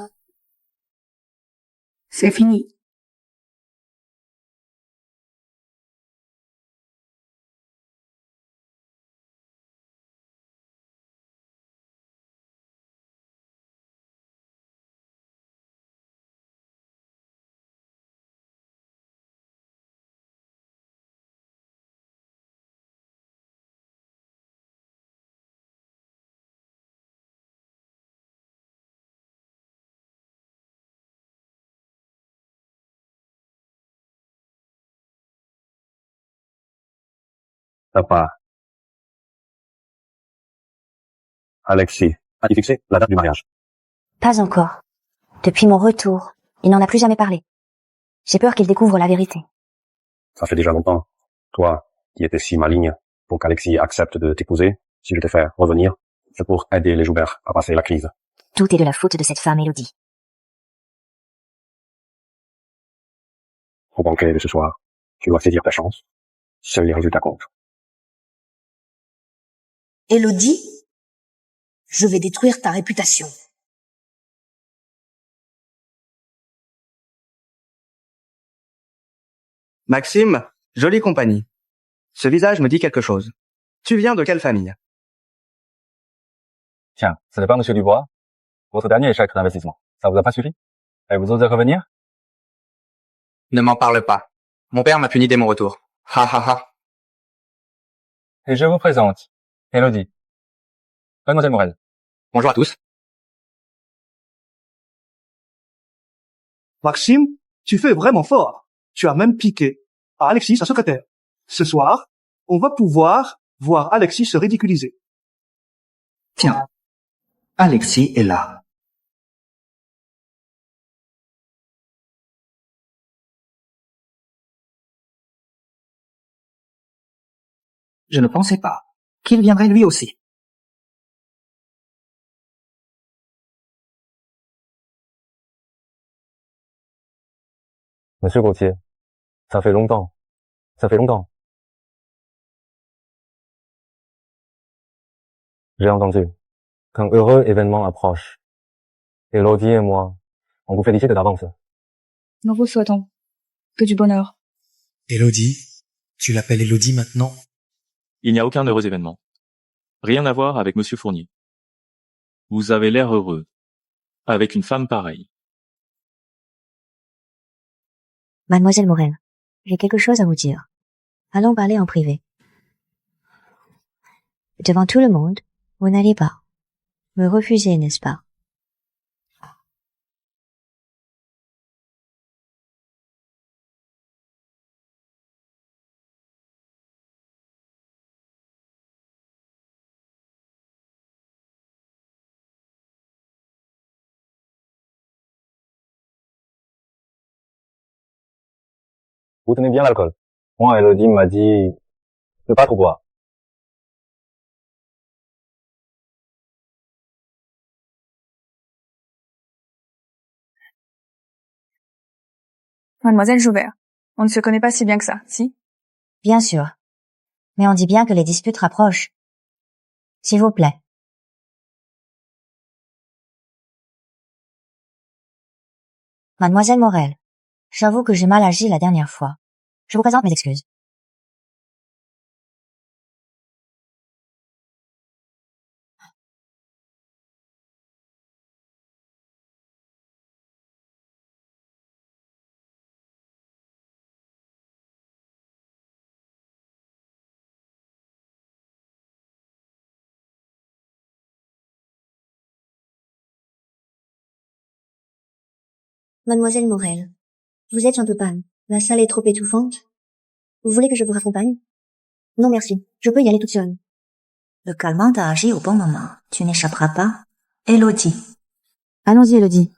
C'est fini. Papa. Alexis, as-tu fixé la date du mariage? Pas encore. Depuis mon retour, il n'en a plus jamais parlé. J'ai peur qu'il découvre la vérité. Ça fait déjà longtemps. Toi, qui étais si maligne pour qu'Alexis accepte de t'épouser, si je te fais revenir, c'est pour aider les Joubert à passer la crise. Tout est de la faute de cette femme, Elodie. Au banquet de ce soir, tu dois saisir ta chance. Seuls les résultats comptent. Elodie, je vais détruire ta réputation. Maxime, jolie compagnie. Ce visage me dit quelque chose. Tu viens de quelle famille? Tiens, ce n'est pas monsieur Dubois? Votre dernier échec d'investissement, ça vous a pas suffi? Et vous osez revenir? Ne m'en parle pas. Mon père m'a puni dès mon retour. Ha ha ha. Et je vous présente Elodie. Mademoiselle Morel. Bonjour à tous. Maxime, tu fais vraiment fort. Tu as même piqué à Alexis, sa secrétaire. Ce soir, on va pouvoir voir Alexis se ridiculiser. Tiens, Alexis est là. Je ne pensais pas qu'il viendrait lui aussi. Monsieur Gauthier, ça fait longtemps. Ça fait longtemps. J'ai entendu qu'un heureux événement approche. Elodie et moi, on vous félicite d'avance. Nous vous souhaitons que du bonheur. Elodie, tu l'appelles Elodie maintenant? Il n'y a aucun heureux événement. Rien à voir avec Monsieur Fournier. Vous avez l'air heureux. Avec une femme pareille. Mademoiselle Morel, j'ai quelque chose à vous dire. Allons parler en privé. Devant tout le monde, vous n'allez pas me refuser, n'est-ce pas? vous tenez bien l'alcool. Moi, Elodie m'a dit de pas trop boire. Mademoiselle Joubert, on ne se connaît pas si bien que ça, si? Bien sûr. Mais on dit bien que les disputes rapprochent. S'il vous plaît. Mademoiselle Morel, j'avoue que j'ai mal agi la dernière fois. Je vous présente mes excuses. Mademoiselle Morel, vous êtes un peu pâle. La salle est trop étouffante. Vous voulez que je vous raccompagne? Non merci, je peux y aller toute seule. Le calmant a agi au bon moment. Tu n'échapperas pas. Elodie. Allons-y, Elodie.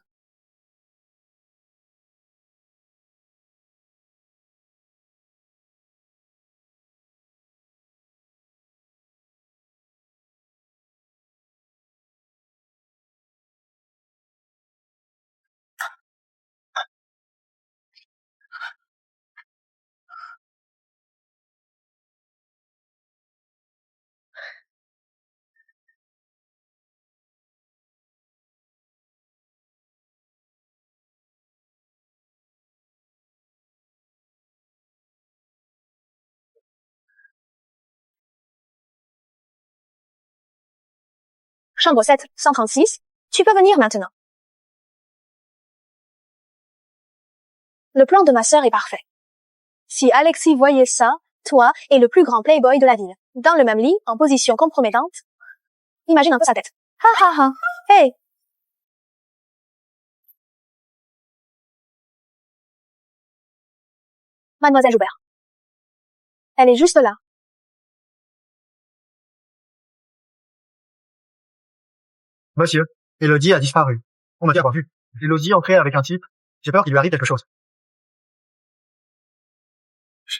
Chambre 7, 136. Tu peux venir maintenant. Le plan de ma sœur est parfait. Si Alexis voyait ça, toi et le plus grand playboy de la ville, dans le même lit, en position compromettante, imagine un peu sa tête. Ha ha ha. Hey. Mademoiselle Joubert. Elle est juste là. Monsieur, Elodie a disparu. On m'a dit avoir vu. Elodie entrait avec un type. J'ai peur qu'il lui arrive quelque chose.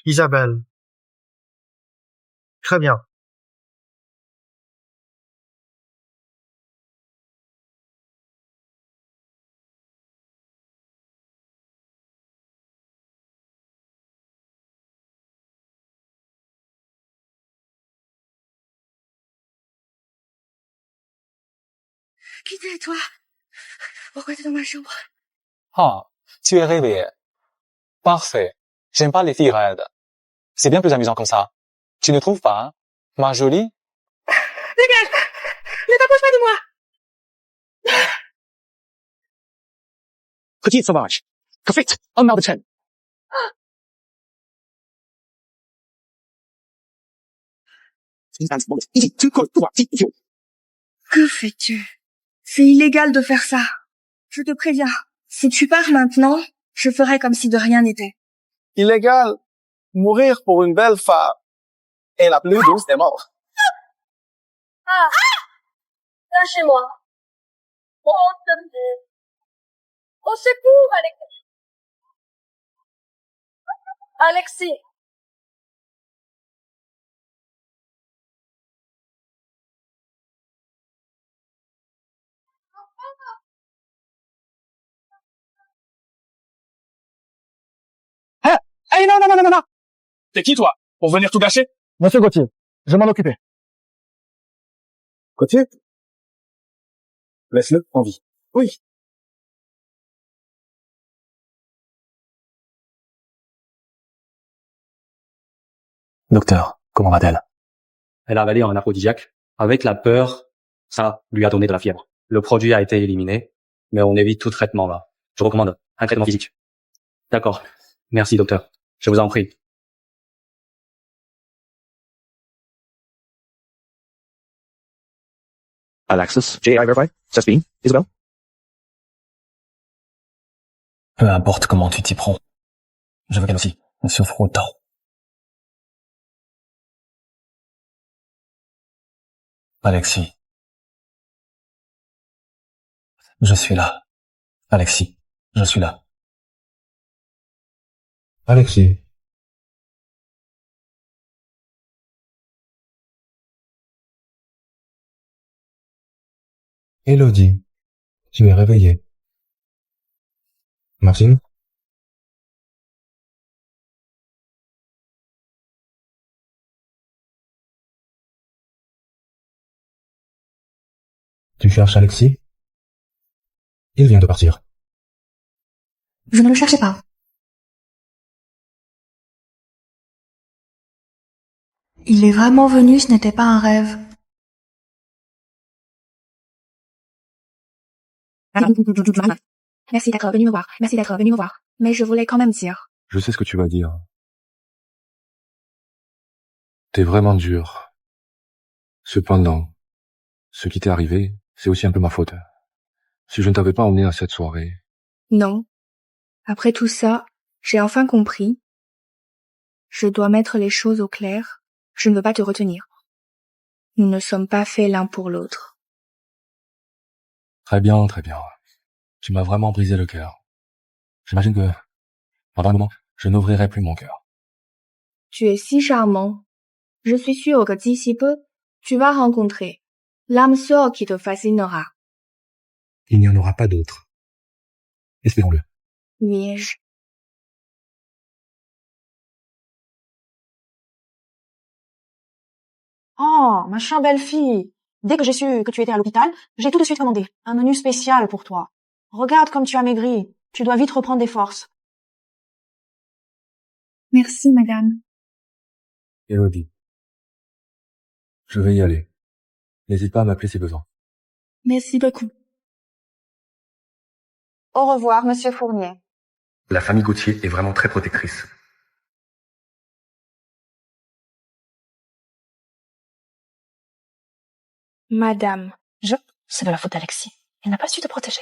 Isabelle. Très bien. Qui t'es, toi? Pourquoi t'es dans ma chambre? Ah, tu es réveillé. Parfait. J'aime pas les filles raides. C'est bien plus amusant comme ça. Tu ne trouves pas, ma jolie? Dégage! Ne t'approche pas de moi! Petite sauvage. Que faites? Un mal de chaîne. Que fais-tu? C'est illégal de faire ça. Je te préviens. Si tu pars maintenant, je ferai comme si de rien n'était. Illégal. Mourir pour une belle femme est la plus douce des morts. Ah! Lâchez-moi. Oh, s'il te plaît. Au secours, Alexis. Alexis. Hein? Hey, non, non, non, non, non! T'es qui, toi? Pour venir tout gâcher? Monsieur Gauthier, je m'en occupais. Gauthier? Laisse-le en vie. Oui. Docteur, comment va-t-elle? Elle a avalé un aphrodisiaque. Avec la peur, ça lui a donné de la fièvre. Le produit a été éliminé, mais on évite tout traitement là. Je recommande un traitement physique. D'accord. Merci, docteur. Je vous en prie. Alexis, J.I. Verify, Cespine, Isabelle. Peu importe comment tu t'y prends. Je veux qu'elle aussi souffre autant. Alexis. Je suis là. Alexis, je suis là. Alexis, Élodie, tu es réveillée. Martine? Tu cherches Alexis? Il vient de partir. Je ne le cherchais pas. Il est vraiment venu, ce n'était pas un rêve. Merci d'être venu me voir. Merci d'être venu me voir. Mais je voulais quand même dire. Je sais ce que tu vas dire. T'es vraiment dur. Cependant, ce qui t'est arrivé, c'est aussi un peu ma faute. Si je ne t'avais pas emmené à cette soirée, Non. Après tout ça, j'ai enfin compris. Je dois mettre les choses au clair. Je ne veux pas te retenir. Nous ne sommes pas faits l'un pour l'autre. très bien, très bien. Tu m'as vraiment brisé le cœur. J'imagine que, pendant un moment, je n'ouvrirai plus mon cœur. Tu es si charmant. Je suis sûre que d'ici peu, tu vas rencontrer l'âme sœur qui te fascinera. Il n'y en aura pas d'autre. Espérons-le. Oui. Oh, ma chère belle fille. Dès que j'ai su que tu étais à l'hôpital, j'ai tout de suite commandé un menu spécial pour toi. Regarde comme tu as maigri. Tu dois vite reprendre des forces. Merci, madame. Élodie. Je vais y aller. N'hésite pas à m'appeler si besoin. Merci beaucoup. Au revoir, monsieur Fournier. La famille Gauthier est vraiment très protectrice. Madame. C'est de la faute d'Alexis. Il n'a pas su te protéger.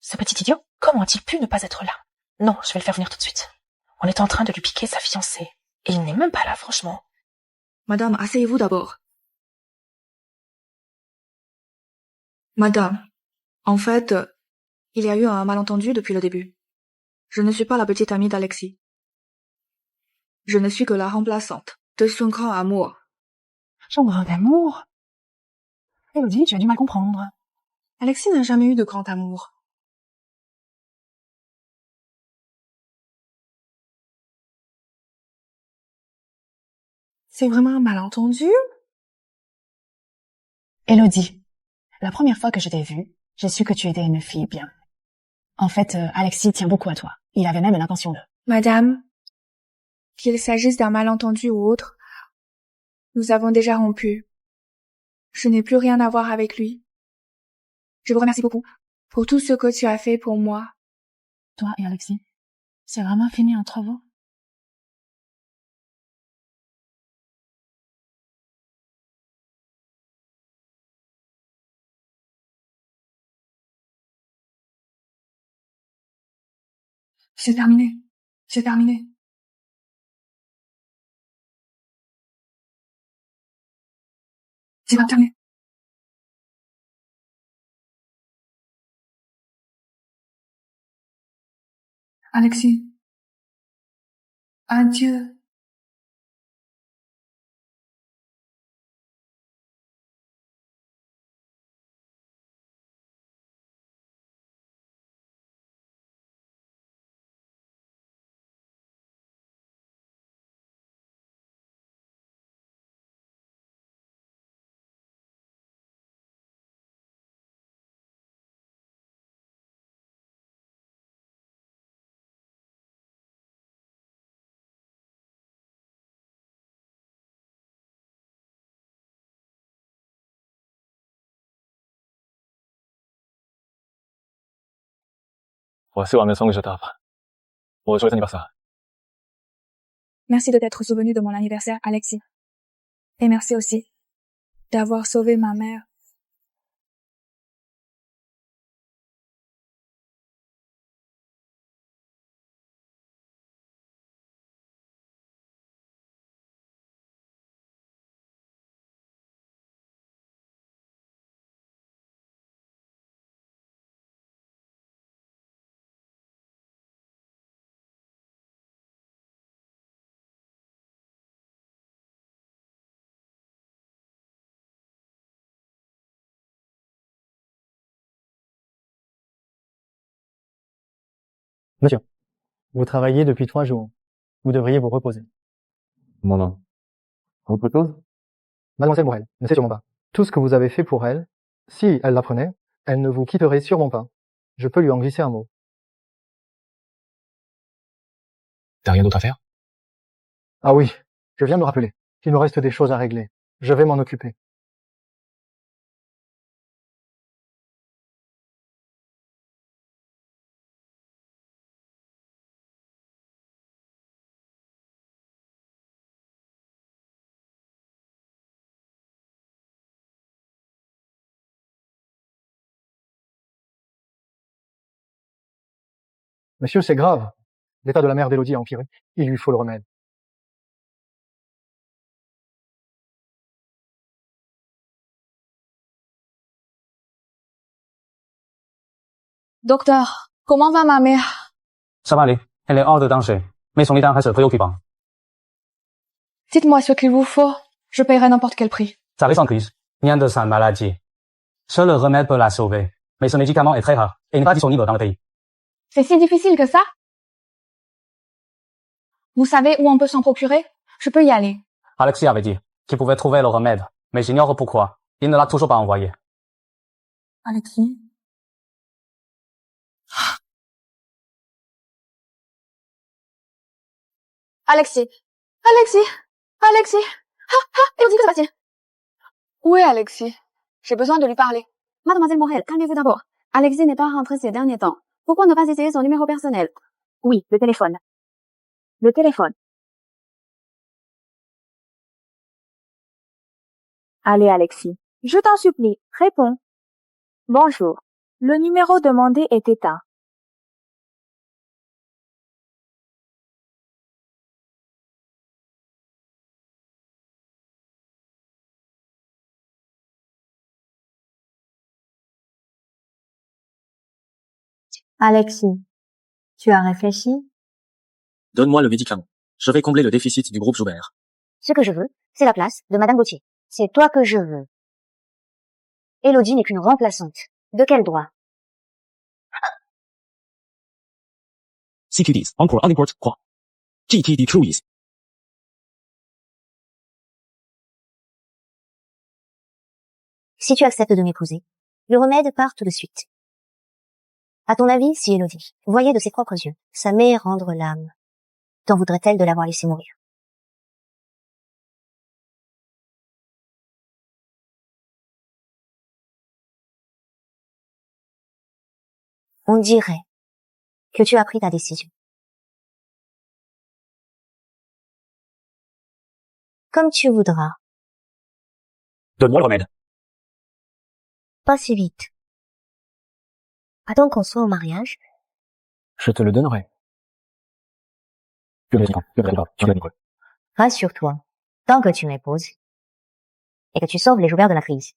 Ce petit idiot, comment a-t-il pu ne pas être là? Non, je vais le faire venir tout de suite. On est en train de lui piquer sa fiancée. Et il n'est même pas là, franchement. Madame, asseyez-vous d'abord. Madame, en fait, il y a eu un malentendu depuis le début. Je ne suis pas la petite amie d'Alexis. Je ne suis que la remplaçante de son grand amour. Son grand amour? Élodie, tu as du mal comprendre. Alexis n'a jamais eu de grand amour. C'est vraiment un malentendu? Élodie, la première fois que je t'ai vue, j'ai su que tu étais une fille bien. En fait, Alexis tient beaucoup à toi. Il avait même l'intention de... Madame, qu'il s'agisse d'un malentendu ou autre, nous avons déjà rompu. Je n'ai plus rien à voir avec lui. Je vous remercie beaucoup pour tout ce que tu as fait pour moi. Toi et Alexis, c'est vraiment fini entre vous? C'est terminé. C'est terminé. C'est pas terminé. Alexis. Adieu.我希望能送给这大法。我joyeux anniversaire. Merci de t'être souvenu de mon anniversaire, Alexis. Et merci aussi d'avoir sauvé ma mère. Monsieur, vous travaillez depuis 3 jours. Vous devriez vous reposer. Mon autre chose? Mademoiselle Morel, ne sûrement pas. Tout ce que vous avez fait pour elle, si elle l'apprenait, elle ne vous quitterait sûrement pas. Je peux lui en glisser un mot. T'as rien d'autre à faire? Ah oui, je viens de me rappeler. Il me reste des choses à régler. Je vais m'en occuper. Monsieur, c'est grave. L'état de la mère d'Élodie a empiré. Il lui faut le remède. Docteur, comment va ma mère? Ça va aller. Elle est hors de danger. Mais son état reste préoccupant. Dites-moi ce qu'il vous faut. Je paierai n'importe quel prix. Sa récente crise vient de sa maladie. Seul le remède peut la sauver. Mais ce médicament est très rare et n'est pas disponible dans le pays. C'est si difficile que ça? Vous savez où on peut s'en procurer? Je peux y aller. Alexis avait dit qu'il pouvait trouver le remède, mais j'ignore pourquoi. Il ne l'a toujours pas envoyé. Alexis? Alexis. Alexis. Alexis. Élodie, que se passe-t-il? Où est Alexis? J'ai besoin de lui parler. Mademoiselle Morel, calmez-vous d'abord. Alexis n'est pas rentré ces derniers temps. Pourquoi ne pas essayer son numéro personnel? Oui, le téléphone. Le téléphone. Allez, Alexis. Je t'en supplie, réponds. Bonjour. Le numéro demandé est éteint. Alexis, tu as réfléchi? Donne-moi le médicament. Je vais combler le déficit du groupe Joubert. Ce que je veux, c'est la place de Madame Gauthier. C'est toi que je veux. Élodie n'est qu'une remplaçante. De quel droit? CQDs, encore unimport, quoi. GTD Cruise. Si tu acceptes de m'épouser, le remède part tout de suite. À ton avis, si Élodie voyait de ses propres yeux sa mère rendre l'âme, t'en voudrait-elle de l'avoir laissé mourir? On dirait que tu as pris ta décision. Comme tu voudras. Donne-moi le remède. Pas si vite. Attends qu'on soit au mariage. Je te le donnerai. Rassure-toi, tant que tu m'épouses et que tu sauves les Joubert de la crise.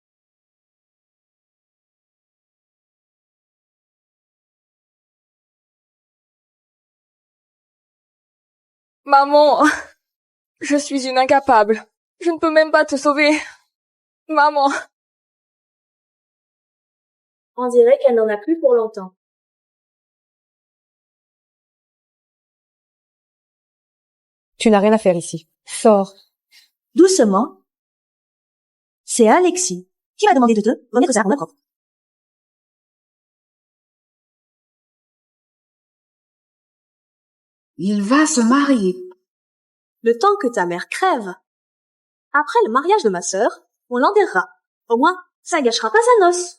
Maman, je suis une incapable. Je ne peux même pas te sauver. Maman. On dirait qu'elle n'en a plus pour longtemps. Tu n'as rien à faire ici. Sors. Doucement. C'est Alexis qui m'a demandé de te remettre ça en main propre. Il va se marier. Le temps que ta mère crève. Après le mariage de ma sœur, on l'enterrera. Au moins, ça gâchera pas sa noce.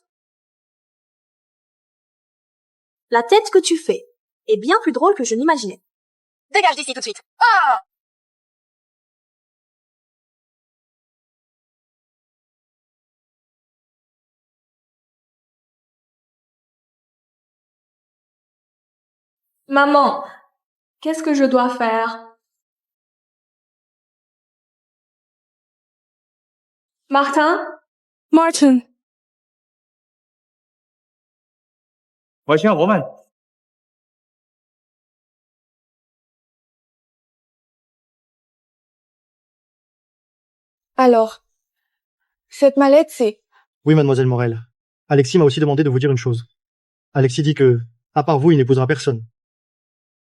La tête que tu fais est bien plus drôle que je n'imaginais. Dégage d'ici tout de suite. Ah! Maman, qu'est-ce que je dois faire? Martin? Voici un roman. Alors, cette mallette, c'est... Oui, mademoiselle Morel. Alexis m'a aussi demandé de vous dire une chose. Alexis dit que, à part vous, il n'épousera personne.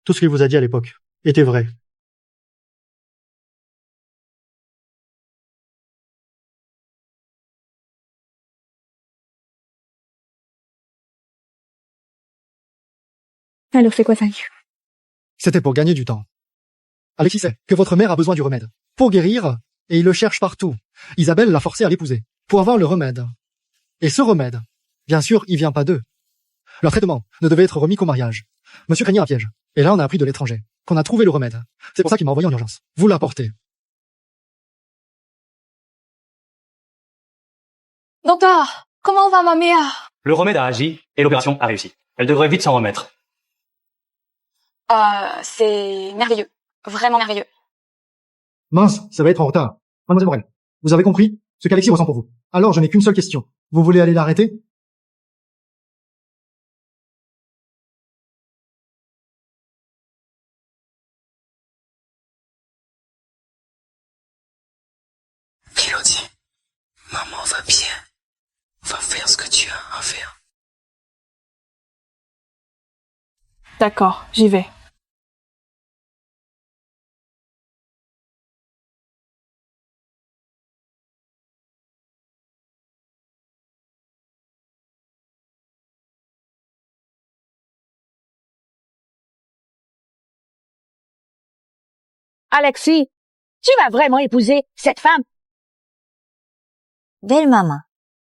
Tout ce qu'il vous a dit à l'époque était vrai. Alors c'est quoi ça? C'était pour gagner du temps. Alexis sait que votre mère a besoin du remède. Pour guérir, et il le cherche partout. Isabelle l'a forcé à l'épouser. Pour avoir le remède. Et ce remède, bien sûr, il vient pas d'eux. Leur traitement ne devait être remis qu'au mariage. Monsieur craignait un piège. Et là, on a appris de l'étranger qu'on a trouvé le remède. C'est pour ça qu'il m'a envoyé en urgence. Vous l'apportez. Docteur, comment va ma mère? Le remède a agi et l'opération a réussi. Elle devrait vite s'en remettre. C'est merveilleux. Vraiment merveilleux. Mince, ça va être en retard. Mademoiselle Morel, vous avez compris ce qu'Alexis ressent pour vous. Alors, je n'ai qu'une seule question. Vous voulez aller l'arrêter? Elodie, maman va bien. Va faire ce que tu as à faire. D'accord, j'y vais. Alexis, tu vas vraiment épouser cette femme? Belle maman,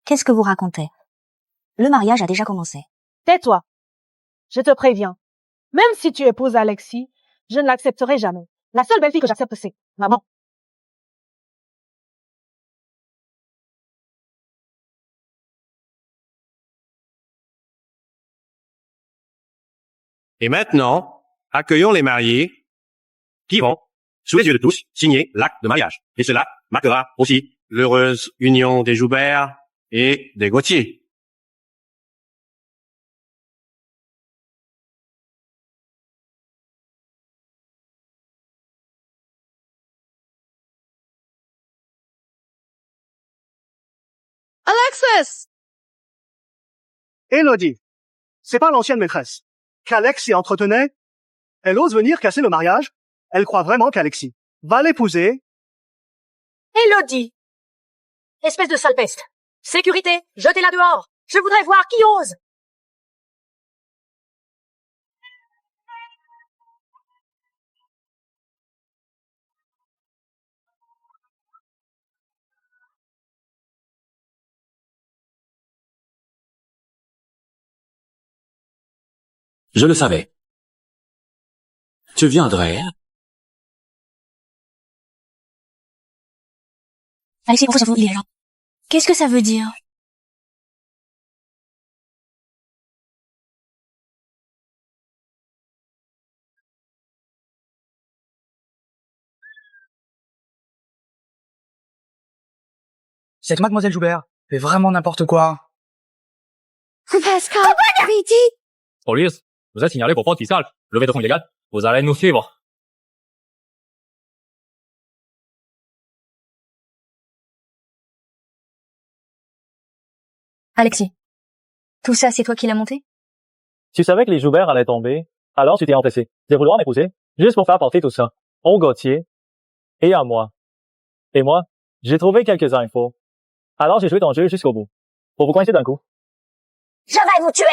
qu'est-ce que vous racontez? Le mariage a déjà commencé. Tais-toi. Je te préviens. Même si tu épouses Alexis, je ne l'accepterai jamais. La seule belle fille que j'accepte, c'est maman. Et maintenant, accueillons les mariés qui vont, sous les yeux de tous, signer l'acte de mariage. Et cela marquera aussi l'heureuse union des Joubert et des Gauthier. Alexis! Elodie, c'est pas l'ancienne maîtresse qu'Alexis entretenait. Elle ose venir casser le mariage. Elle croit vraiment qu'Alexis va l'épouser. Elodie! Espèce de sale peste. Sécurité, jetez-la dehors. Je voudrais voir qui ose. Je le savais. Tu viendrais. Alexis, qu'est-ce que ça veut dire? Cette mademoiselle Joubert fait vraiment n'importe quoi. Pascal, Viti! Police, vous êtes signalé pour fraude fiscale, levée de fonds illégale. Vous allez nous suivre. Alexis, tout ça, c'est toi qui l'as monté? Tu savais que les Joubert allaient tomber, alors tu t'es empressé de vouloir m'épouser, juste pour faire porter tout ça au Gauthier et à moi. Et moi, j'ai trouvé quelques infos. Alors j'ai joué ton jeu jusqu'au bout, pour vous coincer d'un coup. Je vais vous tuer!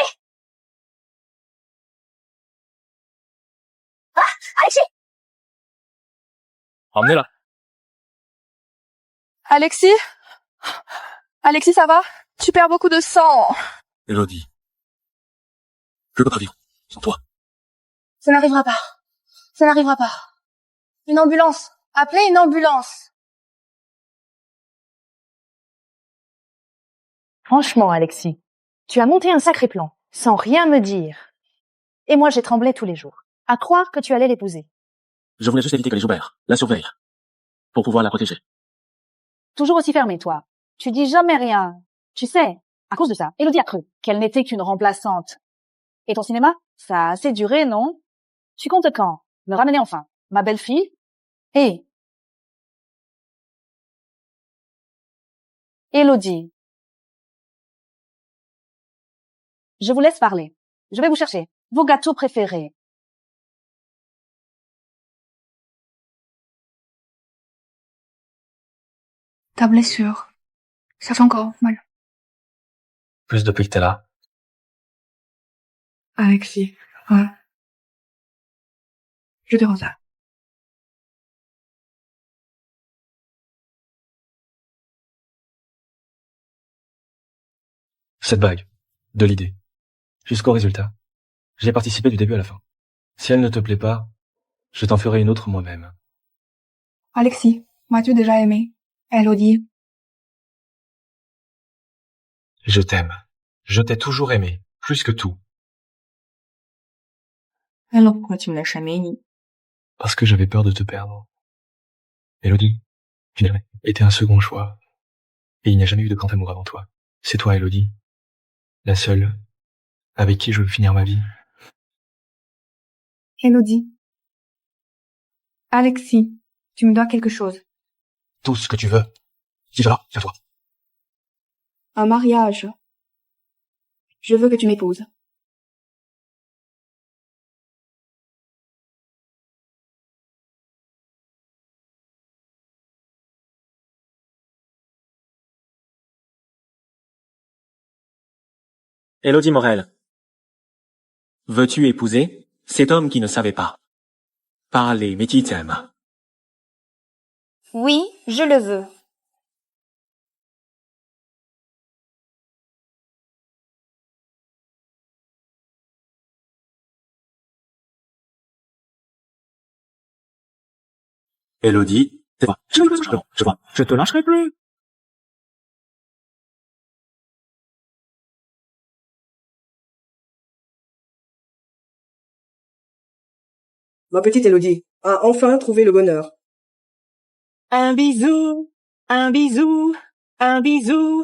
Ah, Alexis! Emmenez-la. Alexis? Alexis, ça va? Tu perds beaucoup de sang. Elodie. Je peux pas vivre sans toi. Ça n'arrivera pas. Ça n'arrivera pas. Une ambulance. Appelez une ambulance. Franchement, Alexis, tu as monté un sacré plan, sans rien me dire. Et moi, j'ai tremblé tous les jours, à croire que tu allais l'épouser. Je voulais juste éviter que les Joubert la surveillent, pour pouvoir la protéger. Toujours aussi fermé, toi. Tu dis jamais rien. Tu sais, à cause de ça, Elodie a cru qu'elle n'était qu'une remplaçante. Et ton cinéma, ça a assez duré, non? Tu comptes quand? Me ramener enfin, ma belle-fille? Hé! Elodie. Je vous laisse parler. Je vais vous chercher vos gâteaux préférés. Ta blessure. Ça fait encore mal. Plus depuis que t'es là. Alexis, ouais. Je te rends ça. Cette bague. De l'idée. Jusqu'au résultat. J'ai participé du début à la fin. Si elle ne te plaît pas, je t'en ferai une autre moi-même. Alexis, m'as-tu déjà aimé? Elodie. Je t'aime. Je t'ai toujours aimé. Plus que tout. Alors pourquoi tu me l'as jamais dit? Parce que j'avais peur de te perdre. Elodie, tu n'as été un second choix. Et il n'y a jamais eu de grand amour avant toi. C'est toi, Elodie. La seule avec qui je veux finir ma vie. Elodie. Alexis, tu me dois quelque chose. Tout ce que tu veux. Dis-le, à toi. Un mariage. Je veux que tu m'épouses. Élodie Morel. Veux-tu épouser cet homme qui ne savait pas parler mais qui t'aime? Oui, je le veux. Élodie, je te lâcherai plus. Ma petite Élodie a enfin trouvé le bonheur. Un bisou, un bisou, un bisou.